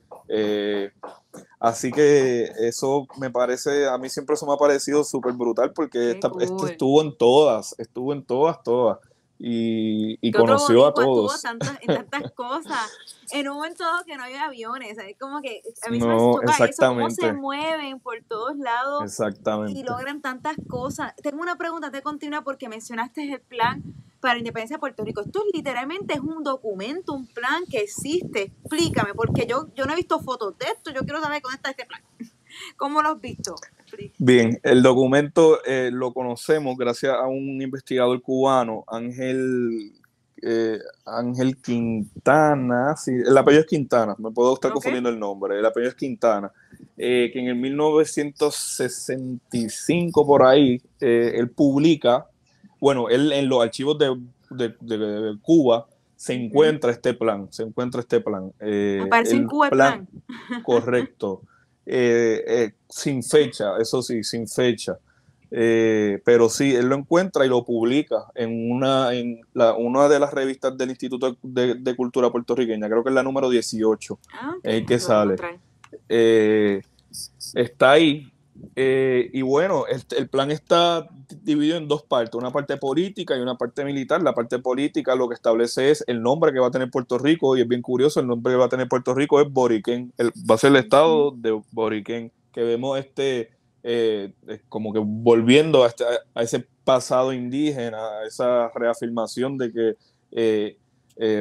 Así que eso me parece, a mí siempre eso me ha parecido súper brutal porque Qué este cool. estuvo en todas, y ¿Qué otro conoció a boricua estuvo todos. en tantas cosas? En un momento dado que no había aviones, es como que a mí se me No, choca eso, cómo se exactamente, mueven por todos lados y exactamente. logran tantas cosas. Tengo una pregunta de continua porque mencionaste el plan para la independencia de Puerto Rico. Esto literalmente es un documento, un plan que existe. Explícame, porque yo no he visto fotos de esto, yo quiero saber cómo está este plan. ¿Cómo lo has visto? Bien, el documento lo conocemos gracias a un investigador cubano, Ángel Quintana, sí, el apellido es Quintana, me puedo estar ¿Ok? confundiendo el nombre, el apellido es Quintana, que en el 1965 por ahí, él publica, bueno, él en los archivos de Cuba se encuentra este plan. Aparece en El Cuba el plan plan. correcto, sin fecha, eso sí, sin fecha. Pero sí, él lo encuentra y lo publica una de las revistas del Instituto de Cultura Puertorriqueña, creo que es la número 18, Ah, ok, es el que lo voy a sale. encontrar. Eh, Está ahí. Y bueno, el plan está dividido en dos partes, una parte política y una parte militar. La parte política lo que establece es el nombre que va a tener Puerto Rico, y es bien curioso, el nombre que va a tener Puerto Rico es Boriquén, va a ser el estado de Boriquén, que vemos como que volviendo a ese pasado indígena, a esa reafirmación de que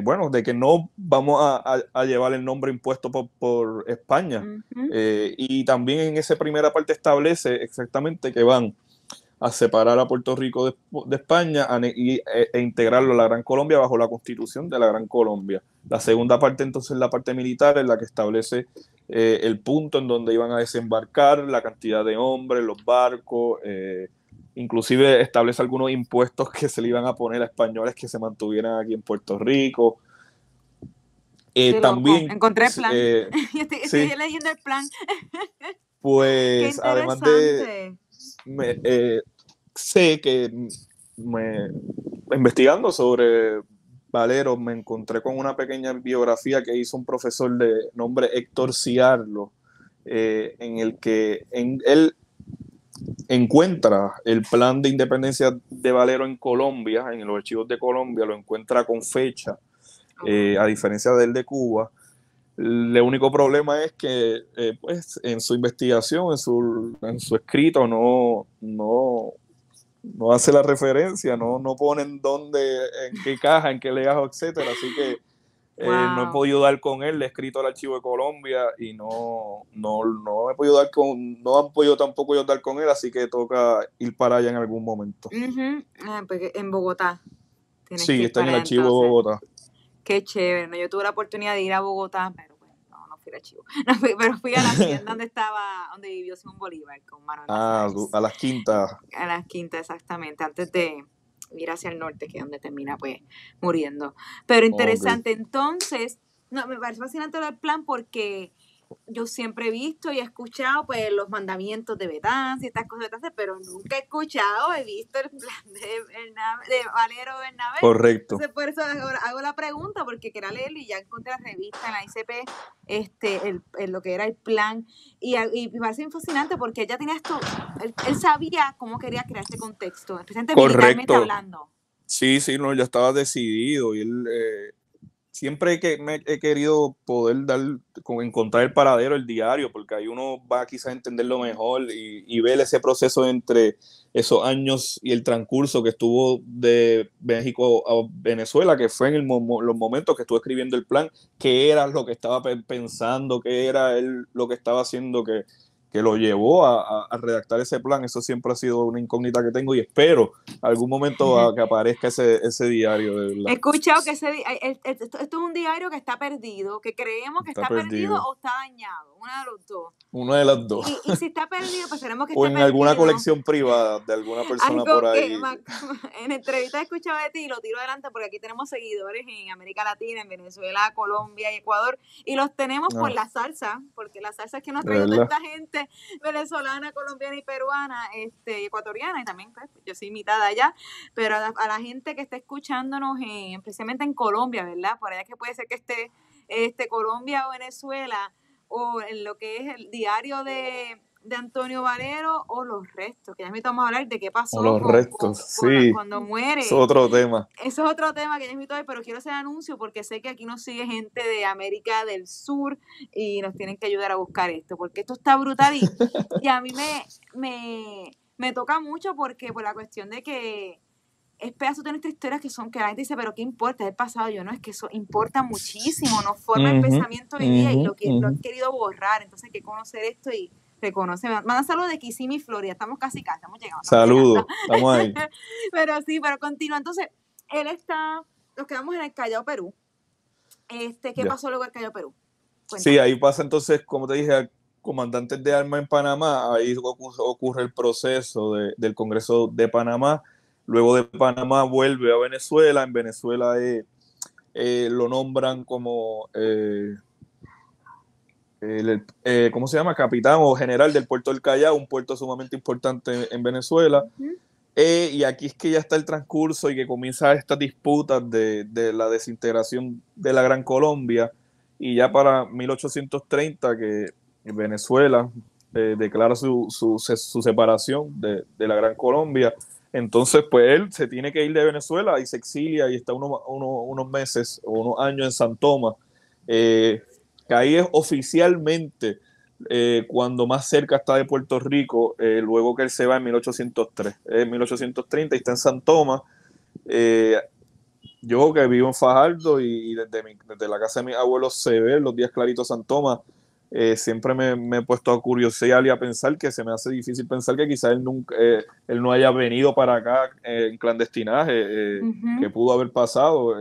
bueno, de que no vamos a llevar el nombre impuesto por España. Ujú. Y también en esa primera parte establece exactamente que van a separar a Puerto Rico de España e integrarlo a la Gran Colombia bajo la Constitución de la Gran Colombia. La segunda parte, entonces, la parte militar, es la que establece el punto en donde iban a desembarcar, la cantidad de hombres, los barcos, inclusive establece algunos impuestos que se le iban a poner a españoles que se mantuvieran aquí en Puerto Rico. Qué loco. También, Encontré el plan. Estoy sí, leyendo el plan. Qué pues además de, interesante. me, sé que me, investigando sobre Valero me encontré con una pequeña biografía que hizo un profesor de nombre Héctor Ciarlo, en el que él encuentra el plan de independencia de Valero en Colombia, en los archivos de Colombia, lo encuentra con fecha, Oh, wow. a diferencia del de Cuba. El único problema es que pues, en su investigación, en su escrito, no hace la referencia, no ponen dónde, en qué caja, en qué legajo, etcétera. Así que no he Wow. podido dar con él, le he escrito al archivo de Colombia y no he podido no han podido tampoco yo dar con él, así que toca ir para allá en algún momento. Ujú. Ah, pues en Bogotá. Tienes que Sí, ir está en para el allá archivo de entonces. Bogotá. Qué chévere. No, yo tuve la oportunidad de ir a Bogotá, pero pues no fui al archivo. No pero fui a la hacienda donde vivió Simón Bolívar con Manuel Nazares. A las quintas. A las quintas, exactamente, antes de ir hacia el norte, que es donde termina pues muriendo. Pero Ok. interesante, entonces, no, me parece fascinante el plan porque yo siempre he visto y he escuchado pues los mandamientos de Betances y estas cosas de Betances, pero nunca he visto el plan de Valero Bernabé. Correcto. Entonces por eso hago la pregunta, porque quería leerlo y ya encontré la revista en la ICP, lo que era el plan, y me parece bien fascinante porque ella tenía esto, él sabía cómo quería crear este contexto, especialmente militarmente Correcto. hablando. Sí, sí, no, ya estaba decidido y él siempre que me he querido poder encontrar el paradero, el diario, porque ahí uno va quizás a entenderlo mejor y ver ese proceso entre esos años y el transcurso que estuvo de México a Venezuela, que fue en los momentos que estuvo escribiendo el plan, qué era lo que estaba pensando, qué era él lo que estaba haciendo que lo llevó a redactar ese plan. Eso siempre ha sido una incógnita que tengo y espero algún momento que aparezca ese diario, de He verdad. escuchado que esto es un diario que está perdido, que creemos que Está está perdido perdido. o está dañado, uno de los dos. Una de las dos. Y si está perdido, pues tenemos que O esté en alguna perdido. colección privada de alguna persona por Algo que ahí. en entrevistas he escuchado de ti y lo tiro adelante porque aquí tenemos seguidores en América Latina, en Venezuela, Colombia y Ecuador, y los tenemos por Ah, la salsa, porque la salsa es que nos de trae toda verdad. esta gente venezolana, colombiana y peruana, y ecuatoriana, y también pues, yo soy mitad allá, pero a la gente que está escuchándonos precisamente en Colombia, ¿verdad? Por allá que puede ser que esté Colombia o Venezuela, o en lo que es el diario de Antonio Valero, o los restos, que ya me vamos a hablar de qué pasó Los restos, sí, cuando muere. es otro tema. Eso es otro tema que ya invito hoy, pero quiero hacer anuncio porque sé que aquí nos sigue gente de América del Sur y nos tienen que ayudar a buscar esto, porque esto está brutal y a mí me toca mucho porque por la cuestión de que es pedazo de nuestras historias que la gente dice, pero ¿qué importa? Es el pasado. Yo no, es que eso importa muchísimo, nos forma el pensamiento hoy día y lo han querido borrar. Entonces hay que conocer esto y reconocer. Manda saludos de Kissimmee, Florida. Estamos casi acá, estamos llegando. Saludos, estamos ahí. Pero sí, pero continúa. Entonces, nos quedamos en el Callao, Perú. ¿Qué pasó luego en el Callao, Perú? Cuéntame. Sí, ahí pasa entonces, como te dije, comandantes de armas en Panamá, ahí ocurre el proceso del Congreso de Panamá. Luego de Panamá vuelve a Venezuela. En Venezuela lo nombran como, ¿cómo se llama? Capitán o general del puerto del Callao, un puerto sumamente importante en Venezuela. Y aquí es que ya está el transcurso y que comienza estas disputas de la desintegración de la Gran Colombia. Y ya para 1830 que Venezuela declara su separación de la Gran Colombia. Entonces, pues él se tiene que ir de Venezuela y se exilia y está unos meses o unos años en San Tomás, que ahí es oficialmente cuando más cerca está de Puerto Rico, luego que él se va en 1803. En 1830 y está en San Tomás. Yo que vivo en Fajardo y desde la casa de mis abuelos se ve los días claritos San Tomás. Siempre me he puesto a curiosear y a pensar que se me hace difícil pensar que quizás él no haya venido para acá en clandestinaje, que pudo haber pasado.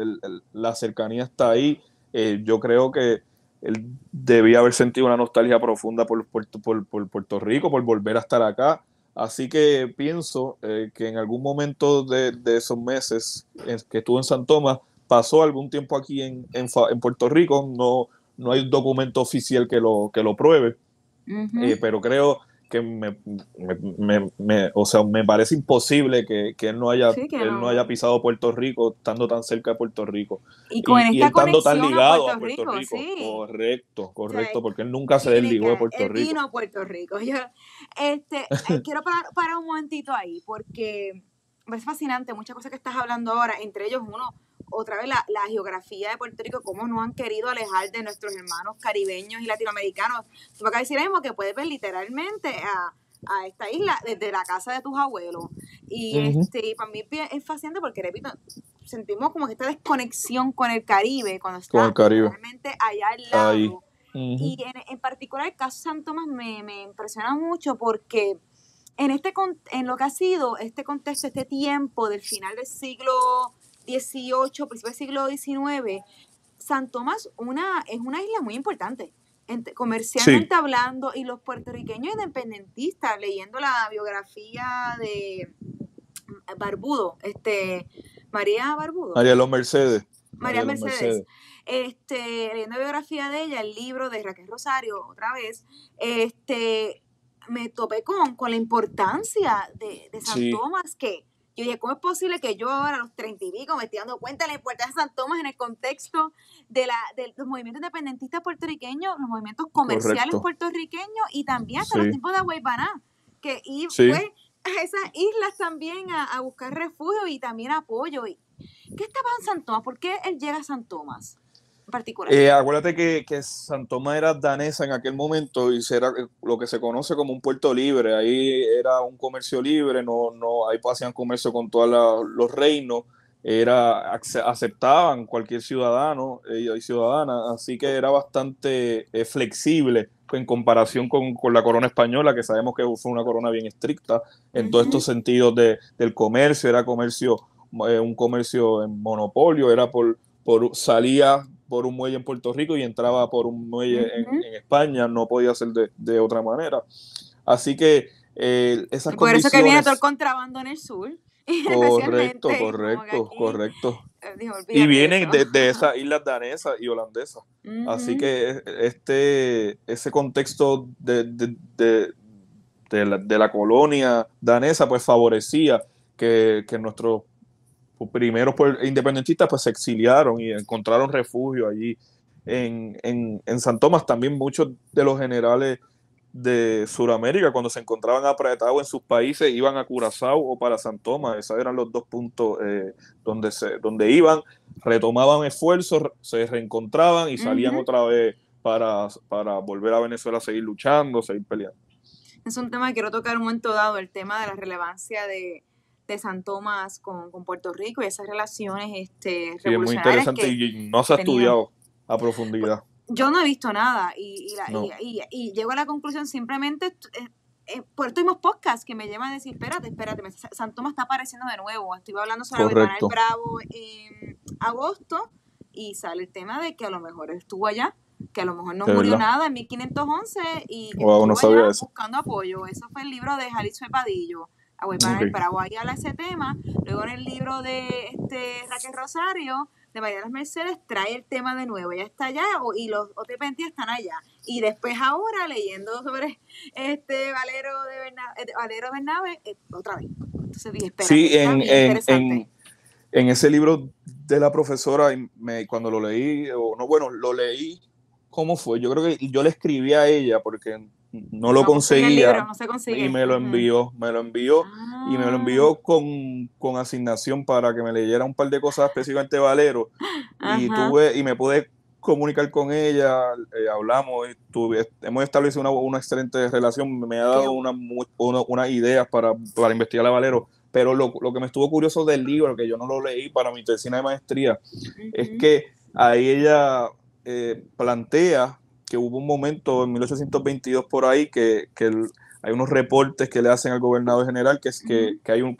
La cercanía está ahí. Yo creo que él debía haber sentido una nostalgia profunda por Puerto Rico, por volver a estar acá. Así que pienso que en algún momento de esos meses que estuvo en San Tomás, pasó algún tiempo aquí en Puerto Rico. No hay un documento oficial que lo pruebe, pero creo que me parece imposible que él no haya pisado Puerto Rico estando tan cerca de Puerto Rico y él estando tan ligado a Puerto Rico. Sí. Correcto, o sea, porque él nunca se desligó de Puerto Rico. Él vino a Puerto Rico. Quiero parar un momentito ahí porque es fascinante muchas cosas que estás hablando ahora, entre ellos otra vez la geografía de Puerto Rico, cómo nos han querido alejar de nuestros hermanos caribeños y latinoamericanos. Tú me acabas de decir mismo que puedes ver literalmente a esta isla desde la casa de tus abuelos. Y para mí es fascinante porque, repito, sentimos como que esta desconexión con el Caribe, cuando está realmente allá al lado. Ahí. Y en particular el caso San Tomás me impresiona mucho porque en lo que ha sido este contexto, este tiempo del final del siglo XVIII, principio del siglo XIX, San Tomás es una isla muy importante, comercialmente hablando, y los puertorriqueños independentistas, leyendo la biografía de Barbudo, María Barbudo. María Los Mercedes. María Mercedes. Leyendo la biografía de ella, el libro de Raquel Rosario, otra vez, me topé con la importancia de San Tomás, que yo dije, ¿cómo es posible que yo ahora a los 30 y pico me esté dando cuenta de la importancia de San Tomás en el contexto de los movimientos independentistas puertorriqueños, los movimientos comerciales puertorriqueños y también hasta los tiempos de Agüeypaná, que fue a esas islas también a buscar refugio y también apoyo? ¿Qué estaba en San Tomás? ¿Por qué él llega a San Tomás en particular? Acuérdate que San Tomás era danesa en aquel momento y era lo que se conoce como un puerto libre. Ahí era un comercio libre, ahí hacían comercio con todos los reinos, aceptaban cualquier ciudadano y ciudadana, así que era bastante flexible en comparación con la corona española, que sabemos que fue una corona bien estricta en todos estos sentidos del comercio. Era un comercio en monopolio, salía por un muelle en Puerto Rico y entraba por un muelle en España, no podía ser de otra manera. Así que esas por condiciones... eso que viene todo el contrabando en el sur. Correcto. Y vienen de esas islas danesas y holandesas. Así que ese contexto de la colonia danesa pues favorecía que nuestros primeros independentistas pues se exiliaron y encontraron refugio allí en San Tomás. También muchos de los generales de Sudamérica, cuando se encontraban apretados en sus países, iban a Curazao o para San Tomás. Esos eran los dos puntos donde iban, retomaban esfuerzos, se reencontraban y salían otra vez para volver a Venezuela a seguir luchando, seguir peleando. Es un tema que quiero tocar en un momento dado, el tema de la relevancia de San Tomás con Puerto Rico y esas relaciones Sí, es revolucionarias. muy interesante y no se ha estudiado a profundidad. Yo no he visto nada y No. llego a la conclusión simplemente, por esto mismos podcasts que me llevan a decir, espérate, San Tomás está apareciendo de nuevo. Estuve hablando sobre Abimael Bravo en agosto y sale el tema de que a lo mejor estuvo allá, que a lo mejor no murió nada en 1511 y que estuvo allá buscando apoyo. Eso fue el libro de Jalisco Padillo. Abimael Bravo, ahí habla ese tema. Luego en el libro de Raquel Rosario, de María de las Mercedes, trae el tema de nuevo. Ella está allá y los OTPNT están allá. Y después ahora leyendo sobre Valero Bernabe, otra vez. Entonces dije, espera, sí, interesante. En ese libro de la profesora, cuando lo leí, lo leí, ¿cómo fue? Yo creo que yo le escribí a ella porque no lo conseguía, libro, no se consigue. Y me lo envió y me lo envió con asignación para que me leyera un par de cosas específicamente de Valero. Y me pude comunicar con ella, hablamos, hemos establecido una excelente relación, me ha dado unas ideas para investigar a Valero. Pero lo que me estuvo curioso del libro, que yo no lo leí para mi tesina de maestría, es que ahí ella plantea que hubo un momento en 1822 por ahí que hay unos reportes que le hacen al gobernador general que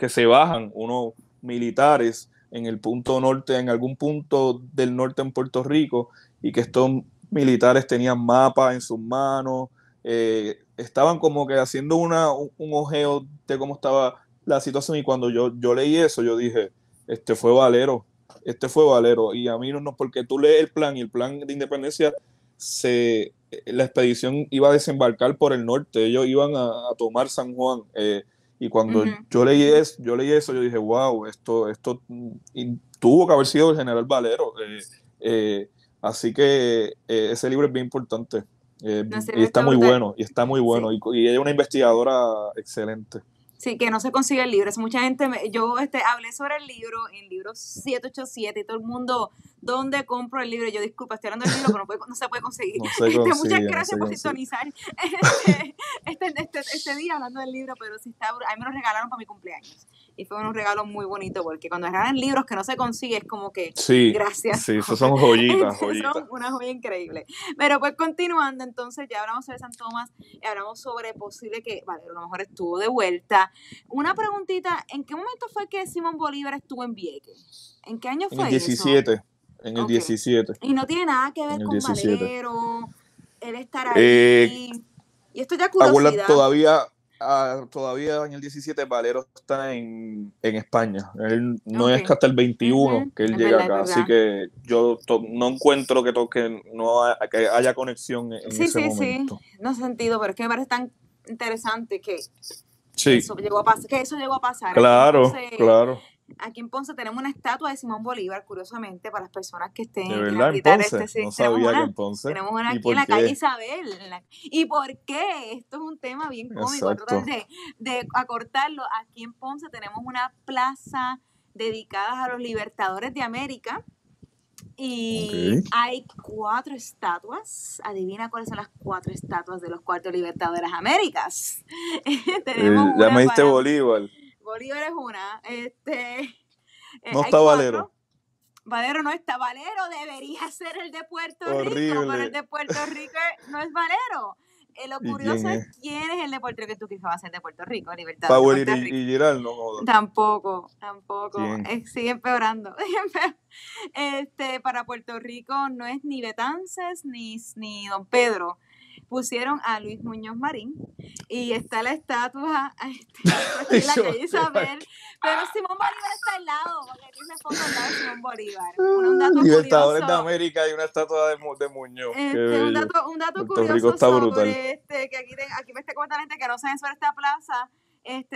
se bajan unos militares en el punto norte, en algún punto del norte en Puerto Rico, y que estos militares tenían mapas en sus manos, estaban como que haciendo un ojeo de cómo estaba la situación, y cuando yo leí eso, yo dije, este fue Valero, y a mí no, porque tú lees el plan, y el plan de independencia, la expedición iba a desembarcar por el norte, ellos iban a tomar San Juan, y cuando yo leí eso, yo dije, wow, esto tuvo que haber sido el general Valero, así que ese libro es bien importante, y está muy bueno, sí. Y ella es una investigadora excelente. Sí, que no se consigue el libro. Mucha gente, yo hablé sobre el libro en libro 787 y todo el mundo, ¿dónde compro el libro? Yo, disculpa, estoy hablando del libro, pero no se puede conseguir. Muchas gracias por sintonizar este día hablando del libro, pero sí está, a mí me lo regalaron para mi cumpleaños. Y fue un regalo muy bonito, porque cuando regalan libros que no se consigue, es como que, gracias. Sí, esos son joyitas. Son una joya increíble. Pero pues continuando, entonces ya hablamos sobre San Tomás, hablamos sobre posible que Valero a lo mejor estuvo de vuelta. Una preguntita, ¿en qué momento fue que Simón Bolívar estuvo en Vieques? ¿En qué año fue en el 17, eso? En el 17. Y no tiene nada que ver con Valero, él estar ahí. Y esto ya curiosidad. Todavía en el 17 Valero está en España. Él no es hasta el 21 que él llega acá. Así que yo no encuentro que haya conexión en ese momento. Sí, no hace sentido, pero es que me parece tan interesante que Sí. Eso llegó a pasar. Claro. Aquí en Ponce tenemos una estatua de Simón Bolívar, curiosamente, para las personas que estén ¿De verdad en Ponce? No sabía que en Ponce. Tenemos una aquí en la calle Isabel. ¿Y por qué? Esto es un tema bien cómico. Tratar de acortarlo. Aquí en Ponce tenemos una plaza dedicada a los libertadores de América. Y hay 4 estatuas. Adivina cuáles son las 4 estatuas de los 4 libertadores de Américas. Tenemos ya me diste Bolívar. Bolívar es una. No está Valero. Valero no está. Valero debería ser el de Puerto Rico, pero el de Puerto Rico no es Valero. Lo curioso es quién es el de Puerto Rico que tú crees que va a ser de Puerto Rico, Libertador de Puerto Rico. Y Giral, no. Tampoco. Sigue empeorando. Para Puerto Rico no es ni Betances ni Don Pedro. Pusieron a Luis Muñoz Marín y está la estatua en la calle Isabel, pero Simón Bolívar está al lado, porque aquí se foto al lado de Simón Bolívar. Libertadores de América y una estatua de Muñoz. Un dato Puerto curioso Rico está brutal. sobre que aquí me está comentando gente que no saben sobre esta plaza.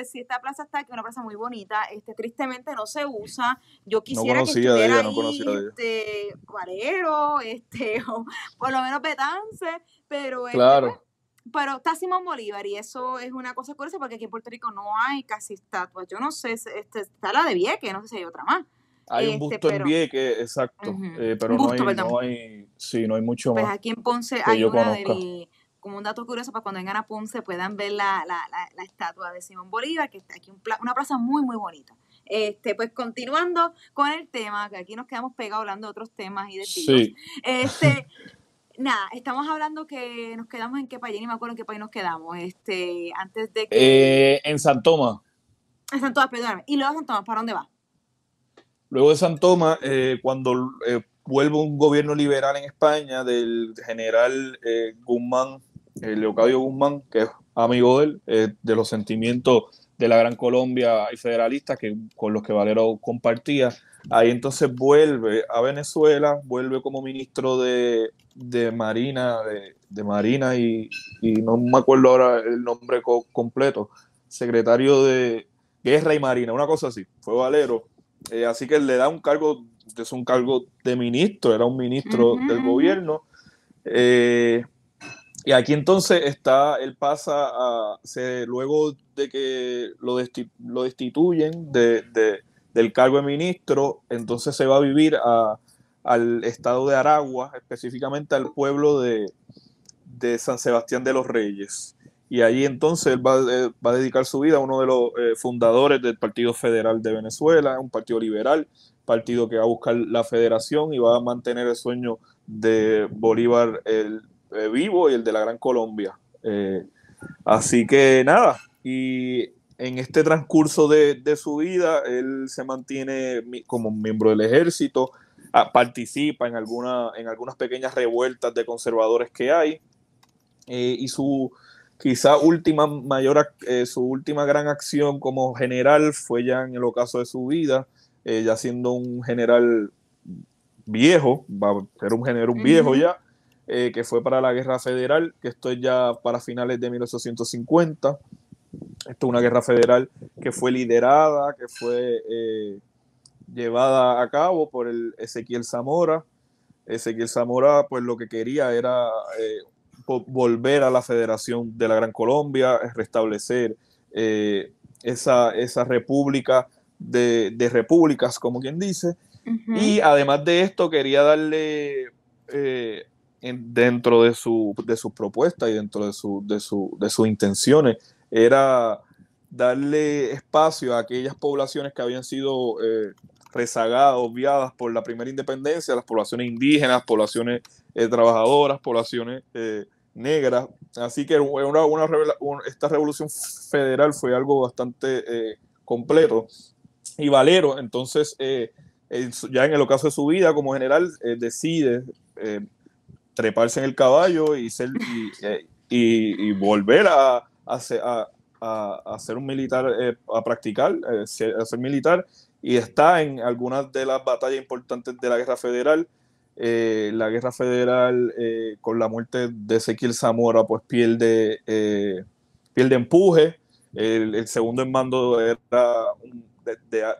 Sí, esta plaza está aquí, una plaza muy bonita, tristemente no se usa. Yo No quisiera que conocía de estuviera ella, no conocía ahí, de ella. Valero, o por lo menos Betance, pero pues, Claro, pero está Simón Bolívar y eso es una cosa curiosa porque aquí en Puerto Rico no hay casi estatuas. Yo no sé, está la de Vieques, no sé si hay otra más. hay un busto en Pero Vieques, exacto, un pero busto, perdón. no hay, sí, no hay mucho Pues más aquí en Ponce que hay yo una conozca. como un dato curioso para cuando vengan a Ponce puedan ver la estatua de Simón Bolívar, que está aquí una plaza muy, muy bonita. Pues continuando con el tema, que aquí nos quedamos pegados hablando de otros temas y de tíos. Sí, Nada, estamos hablando que nos quedamos en qué país, ni me acuerdo en qué país nos quedamos, antes de que... en San Tomás. En San Tomás, perdóname. Y luego San Tomás, ¿para dónde va? Luego de San Tomás, cuando vuelve un gobierno liberal en España del general Guzmán, Leocadio Guzmán, que es amigo de él, de los sentimientos de la Gran Colombia y federalista con los que Valero compartía. Ahí entonces vuelve a Venezuela, vuelve como ministro de Marina, de Marina y no me acuerdo ahora el nombre completo, secretario de Guerra y Marina, una cosa así, fue Valero. Así que le da un cargo, es un cargo de ministro, era un ministro del gobierno. Y aquí entonces él pasa luego de que lo destituyen del cargo de ministro, entonces se va a vivir al estado de Aragua, específicamente al pueblo de San Sebastián de los Reyes. Y allí entonces él va a dedicar su vida a uno de los fundadores del Partido Federal de Venezuela, un partido liberal, partido que va a buscar la federación y va a mantener el sueño de Bolívar vivo y el de la Gran Colombia. Así que nada, y en este transcurso de su vida, él se mantiene como miembro del ejército, participa en algunas pequeñas revueltas de conservadores que hay, y quizá su última gran acción como general fue ya en el ocaso de su vida, ya siendo un general viejo, era un general viejo ya, que fue para la Guerra Federal, que esto es ya para finales de 1850. Esto es una guerra federal que fue liderada, que fue llevada a cabo por el Ezequiel Zamora. Ezequiel Zamora, pues lo que quería era volver a la Federación de la Gran Colombia, restablecer esa república de repúblicas, como quien dice, y además de esto quería darle, dentro de sus propuestas y dentro de sus intenciones, era darle espacio a aquellas poblaciones que habían sido rezagadas, obviadas por la primera independencia, las poblaciones indígenas, poblaciones trabajadoras, poblaciones negras. Así que esta revolución federal fue algo bastante completo. Y Valero, entonces, ya en el ocaso de su vida como general, decide treparse en el caballo y volver a ser un militar, a practicar, a ser militar, y está en algunas de las batallas importantes de la Guerra Federal. La Guerra Federal, con la muerte de Ezequiel Zamora, pues pierde empuje. El segundo en mando era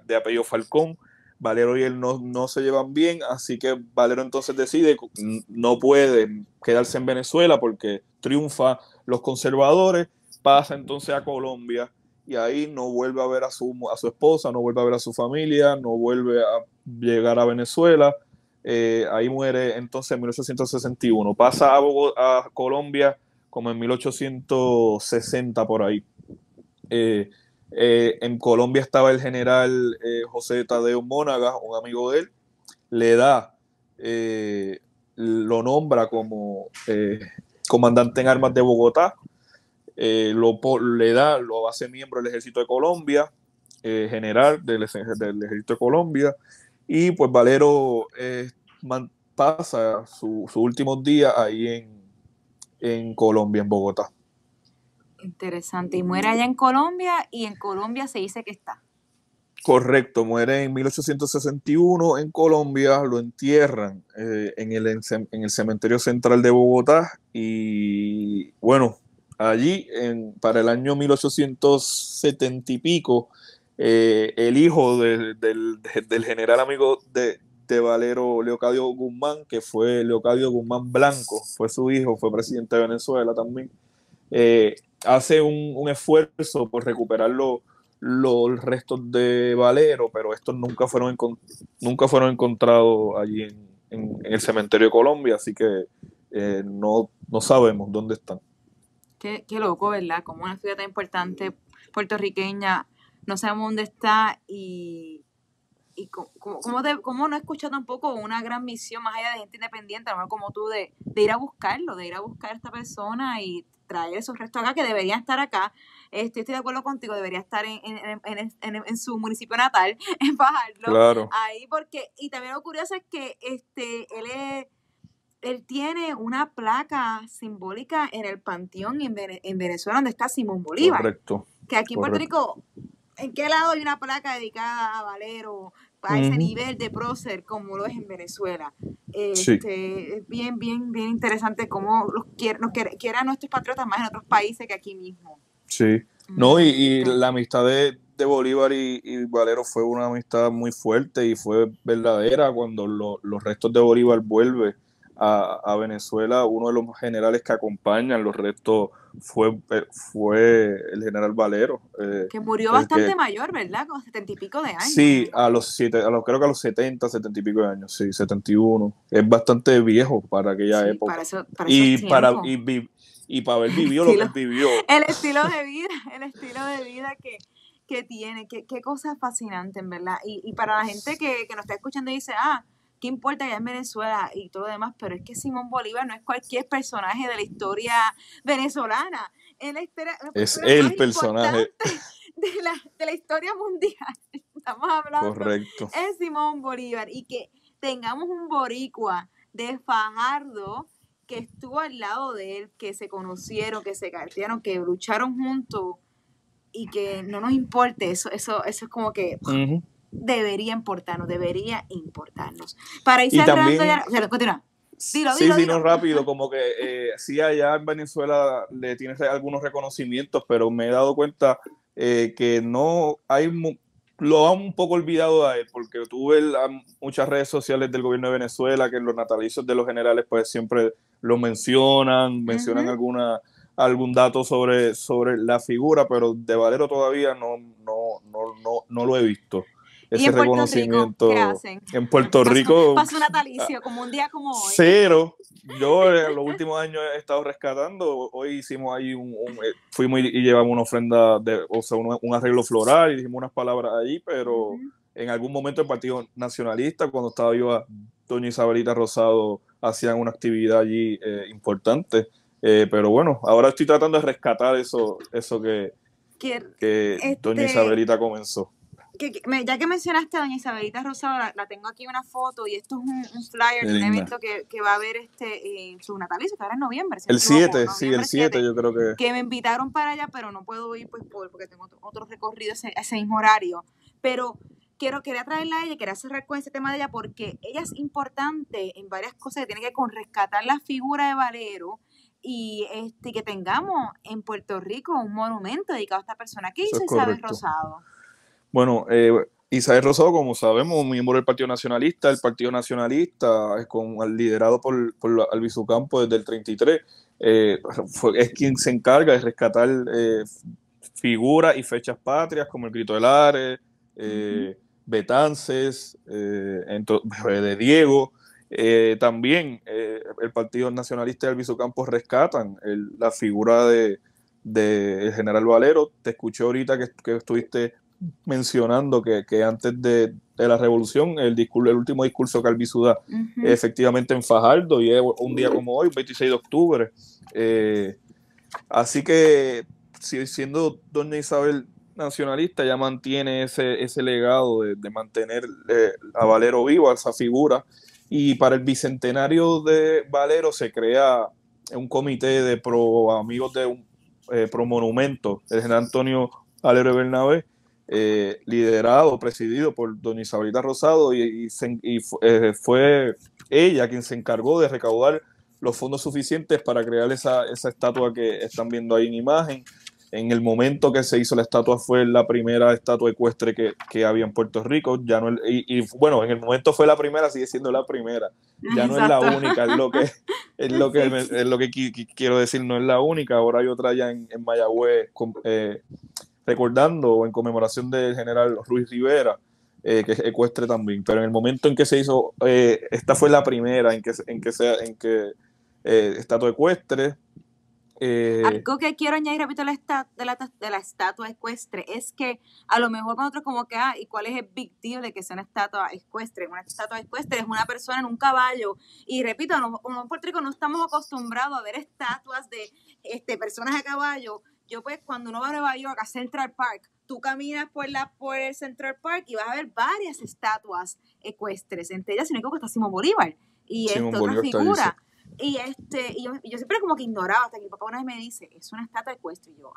de apellido Falcón. Valero y él no se llevan bien, así que Valero entonces decide, no puede quedarse en Venezuela porque triunfa los conservadores, pasa entonces a Colombia y ahí no vuelve a ver a su esposa, no vuelve a ver a su familia, no vuelve a llegar a Venezuela. Ahí muere entonces en 1861. Pasa a Colombia como en 1860 por ahí. En Colombia estaba el general José Tadeo Mónaga, un amigo de él, le da, lo nombra como comandante en armas de Bogotá, lo hace miembro del ejército de Colombia, general del ejército de Colombia, y pues Valero pasa sus últimos días ahí en Colombia, en Bogotá. Interesante. Y muere allá en Colombia y en Colombia se dice que está. Correcto, muere en 1861 en Colombia, lo entierran en el cementerio central de Bogotá y bueno, allí, para el año 1870 y pico, el hijo del general amigo de Valero, Leocadio Guzmán, que fue Leocadio Guzmán Blanco, fue su hijo, fue presidente de Venezuela también, hace un esfuerzo por recuperar los restos de Valero, pero estos nunca fueron encontrados allí en el cementerio de Colombia, así que no sabemos dónde están. Qué loco, ¿verdad? Como una ciudad tan importante puertorriqueña, no sabemos dónde está y cómo no he escuchado tampoco una gran misión más allá de gente independiente, a lo mejor como tú, de ir a buscarlo, de ir a buscar a esta persona y traer esos restos acá, que deberían estar acá. Estoy de acuerdo contigo, debería estar en su municipio natal, en Fajardo, claro. Ahí, porque, y también lo curioso es que él tiene una placa simbólica en el Panteón en Venezuela, donde está Simón Bolívar. Correcto. Que aquí en Puerto Rico, ¿en qué lado hay una placa dedicada a Valero, a ese nivel de prócer como lo es en Venezuela? Sí. Es bien interesante cómo quieran nuestros patriotas más en otros países que aquí mismo. Sí. No, y la amistad de Bolívar y Valero fue una amistad muy fuerte y fue verdadera. Cuando los restos de Bolívar vuelven a Venezuela, uno de los generales que acompañan los restos fue el general Valero. Que murió bastante mayor, ¿verdad? Con 70 y pico de años. Sí, creo que a los 70 y pico de años, sí, 71. Es bastante viejo para aquella época. Para haber vivido lo que él vivió. El estilo de vida que tiene, qué cosa fascinante, en verdad. Y para la gente que nos está escuchando y dice, ¿qué importa que es en Venezuela y todo lo demás? Pero es que Simón Bolívar no es cualquier personaje de la historia venezolana. Es el personaje de la historia mundial. Estamos hablando. Correcto. Es Simón Bolívar. Y que tengamos un boricua de Fajardo que estuvo al lado de él, que se conocieron, que se cartearon, que lucharon juntos y que no nos importe. Eso es como que... debería importarnos. Para ir cerrando ya... Continúa. Dilo. No, rápido, como que sí, allá en Venezuela le tienes algunos reconocimientos, pero me he dado cuenta que no hay... Lo han un poco olvidado a él, porque tú ves muchas redes sociales del gobierno de Venezuela que en los natalicios de los generales pues siempre lo mencionan algún dato sobre la figura, pero de Valero todavía no lo he visto. Ese reconocimiento. ¿Qué hacen? En Puerto Rico. Pasó un natalicio, como un día como hoy. Cero. Yo en los últimos años he estado rescatando. Hoy hicimos ahí fuimos y llevamos una ofrenda, un arreglo floral y dijimos unas palabras allí, pero en algún momento el Partido Nacionalista, cuando estaba viva doña Isabelita Rosado, hacían una actividad allí importante. Pero bueno, ahora estoy tratando de rescatar eso que doña Isabelita comenzó. Ya que mencionaste a doña Isabelita Rosado, la tengo aquí una foto y esto es un flyer de un evento que va a haber su natalicio, que ahora es noviembre. El 7, sí, el 7 yo creo que... Que me invitaron para allá, pero no puedo ir pues porque tengo otro recorrido ese mismo horario. Pero quería traerla a ella, quería cerrar con ese tema de ella porque ella es importante en varias cosas que tiene que ver con rescatar la figura de Valero y que tengamos en Puerto Rico un monumento dedicado a esta persona. ¿Qué hizo Isabel Rosado? Bueno, Isabel Rosado, como sabemos, miembro del Partido Nacionalista. El Partido Nacionalista, liderado por Albizu Campos desde el 33, es quien se encarga de rescatar figuras y fechas patrias como el Grito del Ares, Betances, de Diego. También el Partido Nacionalista y Albizu Campos rescatan la figura de general Valero. Te escuché ahorita que estuviste mencionando que antes de la revolución el último discurso que Albizu da efectivamente en Fajardo, y es un día como hoy, 26 de octubre. Así que siendo doña Isabel nacionalista, ya mantiene ese legado de mantener a Valero vivo, a esa figura, y para el bicentenario de Valero se crea un comité de amigos de pro monumento, el general Antonio Valero Bernabé, presidido por doña Isabelita Rosado, y fue ella quien se encargó de recaudar los fondos suficientes para crear esa estatua que están viendo ahí en imagen. En el momento que se hizo la estatua fue la primera estatua ecuestre que había en Puerto Rico. Ya no, bueno, en el momento fue la primera, sigue siendo la primera. Ya no Exacto. es la única, es lo que quiero decir, no es la única. Ahora hay otra ya en Mayagüez, recordando o en conmemoración del general Ruiz Rivera, que es ecuestre también. Pero en el momento en que se hizo, esta fue la primera en que estatua ecuestre. Algo que quiero añadir, repito, de la estatua ecuestre, es que a lo mejor nosotros como que, ¿y cuál es el big deal de que sea una estatua ecuestre? Una estatua ecuestre es una persona en un caballo, y repito, en Puerto Rico no estamos acostumbrados a ver estatuas de personas a caballo. Yo pues cuando uno va a Nueva York, a Central Park, tú caminas por el Central Park y vas a ver varias estatuas ecuestres, entre ellas, si no me equivoco, está Simón Bolívar, y otra figura. Y yo siempre como que ignoraba, hasta que mi papá una vez me dice, es una estatua ecuestre, y yo,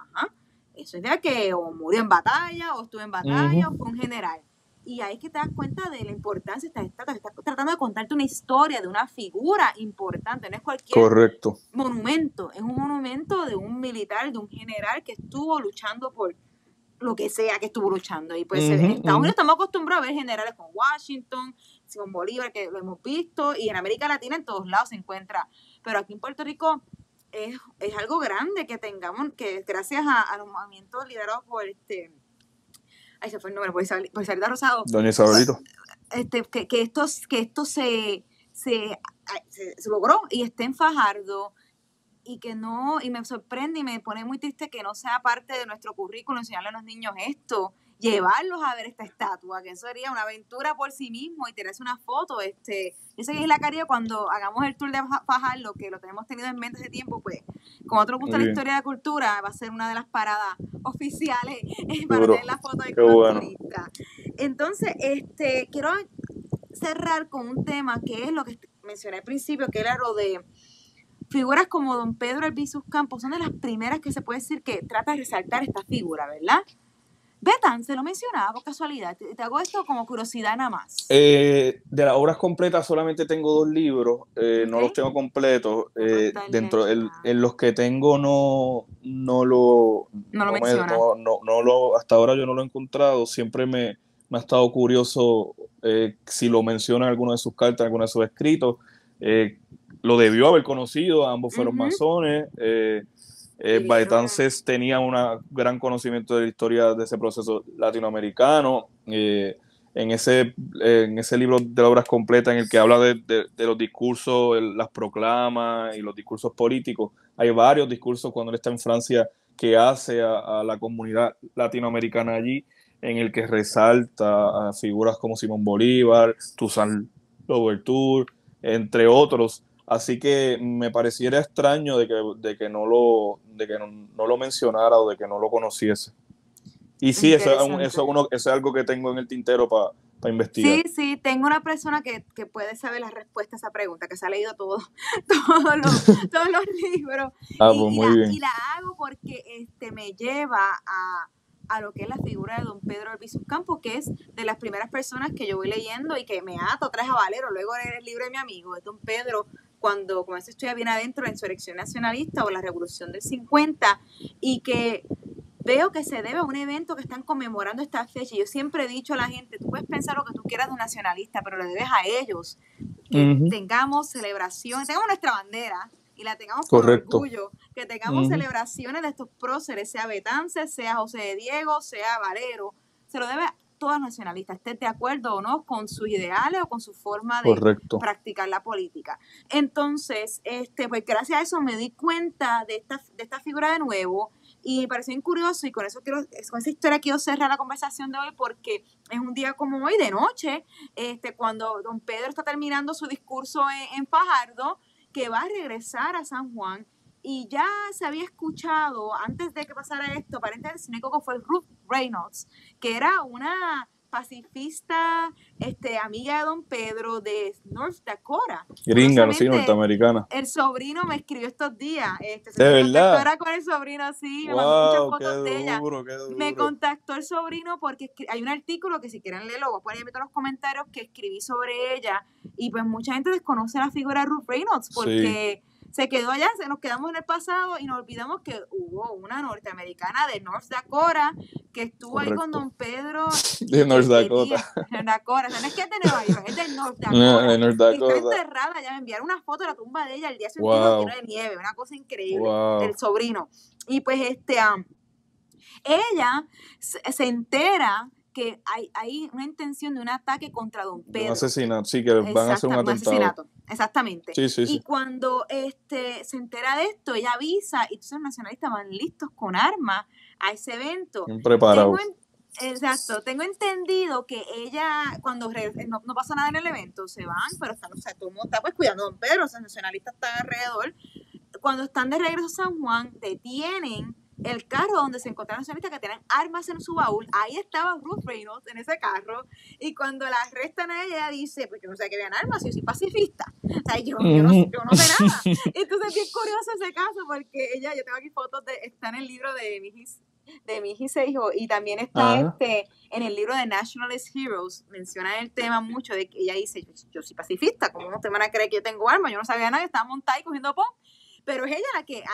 eso es de que o murió en batalla, o estuvo en batalla, o fue un general. Y ahí es que te das cuenta de la importancia de estas estatuas. Estás tratando de contarte una historia de una figura importante, no es cualquier monumento, es un monumento de un militar, de un general que estuvo luchando por lo que sea que estuvo luchando. Y pues en Estados Unidos estamos acostumbrados a ver generales con Washington, con Bolívar, que lo hemos visto, y en América Latina en todos lados se encuentra. Pero aquí en Puerto Rico es algo grande que tengamos, que gracias a los movimientos liderados por ahí se fue el nombre, por Isabelita Rosado. Doña Isabelito. Que esto se logró y esté en Fajardo, y que no, y me sorprende y me pone muy triste que no sea parte de nuestro currículo enseñarle a los niños esto, llevarlos a ver esta estatua, que eso sería una aventura por sí mismo, y tirarse una foto. Yo sé que Isla Caribe, cuando hagamos el tour de Fajardo, que lo tenemos tenido en mente hace tiempo, pues como a otros gusta la historia de la cultura, va a ser una de las paradas oficiales para tener la foto de los turistas. Entonces, quiero cerrar con un tema que es lo que mencioné al principio, que era lo de figuras como don Pedro Albizu Campos. Son de las primeras que se puede decir que trata de resaltar esta figura, ¿verdad? Betán, se lo mencionaba por casualidad. Te hago esto como curiosidad nada más. De las obras completas solamente tengo 2 libros, no los tengo completos. En los que tengo hasta ahora yo no lo he encontrado. Siempre me ha estado curioso si lo menciona en alguna de sus cartas, en alguno de sus escritos. Lo debió haber conocido, ambos fueron masones. Baetances tenía un gran conocimiento de la historia de ese proceso latinoamericano. En ese libro de obras completas, en el que habla de los discursos, las proclamas y los discursos políticos, hay varios discursos cuando él está en Francia que hace a la comunidad latinoamericana allí, en el que resalta a figuras como Simón Bolívar, Toussaint Louverture, entre otros. Así que me pareciera extraño de que no lo mencionara o de que no lo conociese. Y sí, eso es algo que tengo en el tintero para investigar. Sí, tengo una persona que puede saber la respuesta a esa pregunta, que se ha leído todos los libros. Y la hago porque me lleva a lo que es la figura de don Pedro Albizu Campos, que es de las primeras personas que yo voy leyendo y que me ato otra vez a Valero, luego leer el libro de mi amigo, de don Pedro, cuando comencé a estudiar bien adentro la insurrección nacionalista o la revolución del 50, y que veo que se debe a un evento que están conmemorando esta fecha. Yo siempre he dicho a la gente, tú puedes pensar lo que tú quieras de un nacionalista, pero le debes a ellos que tengamos celebración, tengamos nuestra bandera y la tengamos con orgullo, que tengamos celebraciones de estos próceres, sea Betances, sea José de Diego, sea Valero. Se lo debe a todos los nacionalistas, estés de acuerdo o no con sus ideales o con su forma de practicar la política. Entonces, pues gracias a eso me di cuenta de esta figura de nuevo, y me pareció bien curioso, y con esa historia quiero cerrar la conversación de hoy, porque es un día como hoy, de noche, cuando don Pedro está terminando su discurso en Fajardo, que va a regresar a San Juan, y ya se había escuchado, antes de que pasara esto, aparentemente el cinético fue Ruth Reynolds, que era una pacifista, amiga de don Pedro de North Dakota. Gringa, sí, norteamericana. El sobrino me escribió estos días. ¿De verdad? Era con el sobrino, sí, me mandó muchas fotos de ella. Me contactó el sobrino porque hay un artículo que, si quieren leerlo, voy a poner en todos los comentarios, que escribí sobre ella, y pues mucha gente desconoce la figura de Ruth Reynolds porque se quedó allá, nos quedamos en el pasado y nos olvidamos que hubo una norteamericana de North Dakota que estuvo ahí con Don Pedro. De North Dakota. Dakota, o sea, no es que es de Nueva York, es de North Dakota. No, de North Dakota. Está enterrada, ya me enviaron una foto de la tumba de ella el día sentido lleno de nieve, una cosa increíble, del sobrino. Y pues ella se entera que hay una intención de un ataque contra Don Pedro. Un asesinato, sí, que van a hacer un atentado. Asesinato, exactamente. Sí. Y cuando se entera de esto, ella avisa, y entonces los nacionalistas van listos con armas a ese evento. Bien preparados. Exacto, tengo entendido que ella, cuando no pasa nada en el evento, se van, pero todo el mundo está pues cuidando a Don Pedro, o sea, los nacionalistas están alrededor. Cuando están de regreso a San Juan, detienen el carro donde se encontraron los nacionalistas que tenían armas en su baúl. Ahí estaba Ruth Reynolds en ese carro, y cuando la arrestan a ella dice, pues yo no sé que vean armas, yo soy pacifista, o sea, yo no sé nada. Entonces es bien curioso ese caso, porque yo tengo aquí fotos está en el libro de mi hija y se dijo, y también está en el libro de Nationalist Heroes, menciona el tema mucho, de que ella dice, yo soy pacifista, ¿cómo no te van a creer que yo tengo armas? Yo no sabía nada, estaba montada y cogiendo pon. Pero es ella la que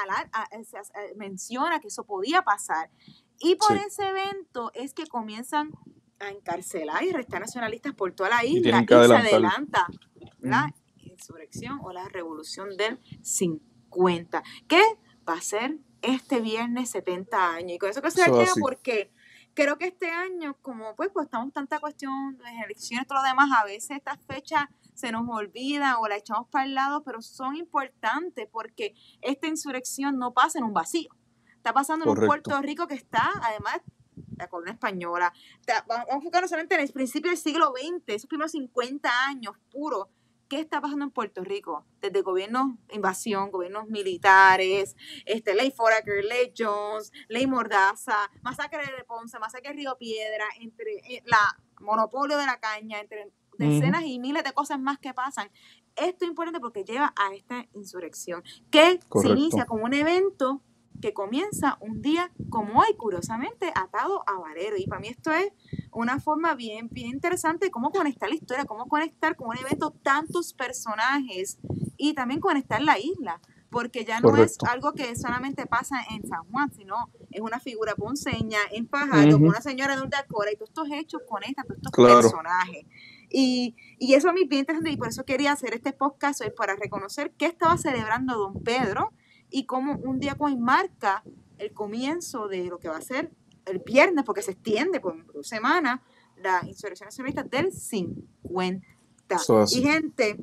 menciona que eso podía pasar. Y por ese evento es que comienzan a encarcelar y arrestar nacionalistas por toda la isla. Y se adelanta la insurrección o la revolución del 50, que va a ser este viernes 70 años. Y con eso que se tema, porque creo que este año, como pues estamos tanta cuestión de elecciones y todo lo demás, a veces estas fechas se nos olvida o la echamos para el lado, pero son importantes porque esta insurrección no pasa en un vacío. Está pasando en un Puerto Rico que está, además, la colonia española. Vamos a enfocarnos solamente en el principio del siglo XX, esos primeros 50 años puros. ¿Qué está pasando en Puerto Rico? Desde gobiernos invasión, gobiernos militares, ley Foraker, ley Jones, ley Mordaza, masacre de Ponce, masacre de Río Piedra, entre la monopolio de la caña, entre decenas y miles de cosas más que pasan. Esto es importante porque lleva a esta insurrección, que se inicia como un evento que comienza un día como hoy, curiosamente, atado a Valero. Y para mí esto es una forma bien interesante de cómo conectar la historia, cómo conectar con un evento tantos personajes y también conectar la isla, porque ya no es algo que solamente pasa en San Juan, sino es una figura ponceña, en Fajardo, una señora de North Dakota, y todos estos hechos conectan todos estos personajes. Y eso a mí es bien interesante, y por eso quería hacer este podcast hoy, para reconocer qué estaba celebrando Don Pedro y cómo un día como hoy marca el comienzo de lo que va a ser el viernes, porque se extiende por 2 semanas, la insurrección nacionalista del 50. Y gente,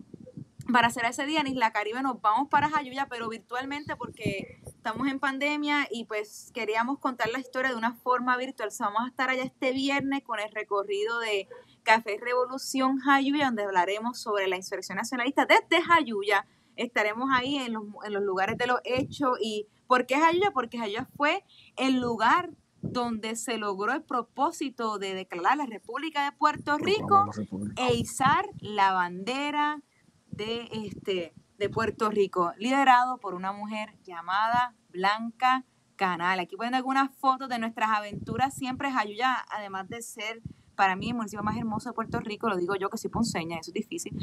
para hacer ese día en Isla Caribe nos vamos para Jayuya, pero virtualmente porque estamos en pandemia y pues queríamos contar la historia de una forma virtual. Vamos a estar allá este viernes con el recorrido de Café Revolución Jayuya, donde hablaremos sobre la insurrección nacionalista desde Jayuya. Estaremos ahí en los lugares de los hechos. ¿Y por qué Jayuya? Porque Jayuya fue el lugar donde se logró el propósito de declarar la República de Puerto Rico e izar la bandera de Puerto Rico, liderado por una mujer llamada Blanca Canal. Aquí pueden ver algunas fotos de nuestras aventuras siempre. Jayuya, además de ser para mí el municipio más hermoso de Puerto Rico, lo digo yo que soy ponceña, eso es difícil.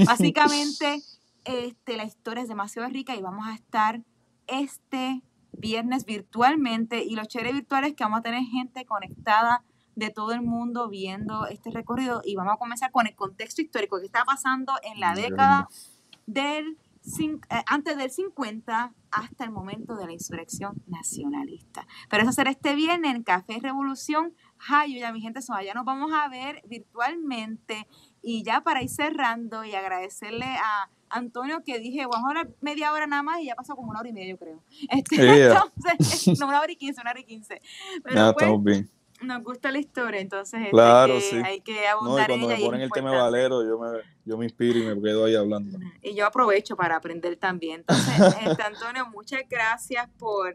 Básicamente, la historia es demasiado rica y vamos a estar este viernes virtualmente, y los chéveres virtuales que vamos a tener gente conectada de todo el mundo viendo este recorrido, y vamos a comenzar con el contexto histórico que está pasando en la década antes del 50 hasta el momento de la insurrección nacionalista. Pero eso será este viernes en Café Revolución Jayuya, mi gente. Allá nos vamos a ver virtualmente. Y ya para ir cerrando y agradecerle a Antonio, que dije, vamos a hablar media hora nada más, y ya pasó como 1 hora y media, yo creo. Entonces, no, 1 hora y 15, 1 hora y 15. Pero pues, estamos bien. Nos gusta la historia, entonces claro, hay que abundar en ella. Cuando me ponen el tema de Valero, yo me inspiro y me quedo ahí hablando. Y yo aprovecho para aprender también. Entonces, Antonio, muchas gracias por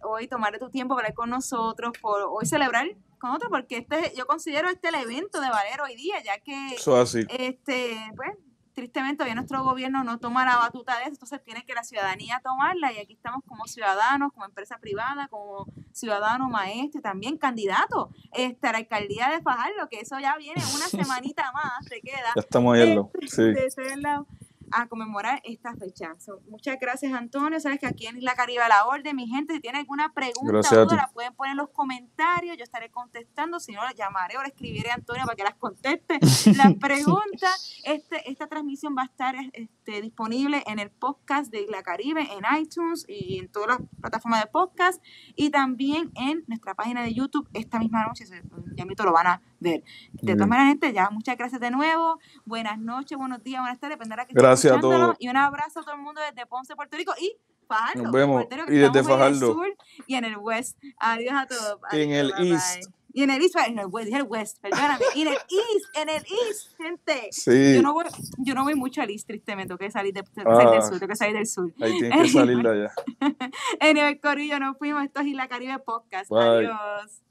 hoy tomar tu tiempo para ir con nosotros, por hoy celebrar con nosotros, porque yo considero el evento de Valero hoy día, ya que pues tristemente todavía nuestro gobierno no toma la batuta de eso, entonces tiene que la ciudadanía tomarla, y aquí estamos como ciudadanos, como empresa privada, como ciudadano maestro y también candidato a la alcaldía de Fajardo, que eso ya viene una semanita más, se queda. Ya estamos ahí, sí. De ese lado. a conmemorar esta fecha. Muchas gracias, Antonio. Sabes que aquí en Isla Caribe a la orden, mi gente, si tienen alguna pregunta o duda, la pueden poner en los comentarios, yo estaré contestando, si no, la llamaré o la escribiré a Antonio para que las conteste las preguntas. Esta transmisión va a estar disponible en el podcast de Isla Caribe, en iTunes y en todas las plataformas de podcast, y también en nuestra página de YouTube esta misma noche, ya mismo lo van a ver. De todas maneras, gente, ya muchas gracias de nuevo, buenas noches, buenos días, buenas tardes, dependerá que gracias a todos. Y un abrazo a todo el mundo desde Ponce, Puerto Rico y Fajardo. Nos vemos. Y desde Fajardo. En el sur y en el west. Adiós a todos. En el east. Y en el east, dije el west, perdóname. Y en el east, gente. Sí. Yo no voy mucho al east, tristemente. Tengo que salir del sur, tengo que salir del sur. Ahí tienes que salir de allá. En el corillo nos fuimos. Esto es Isla Caribe Podcast. Bye. Adiós.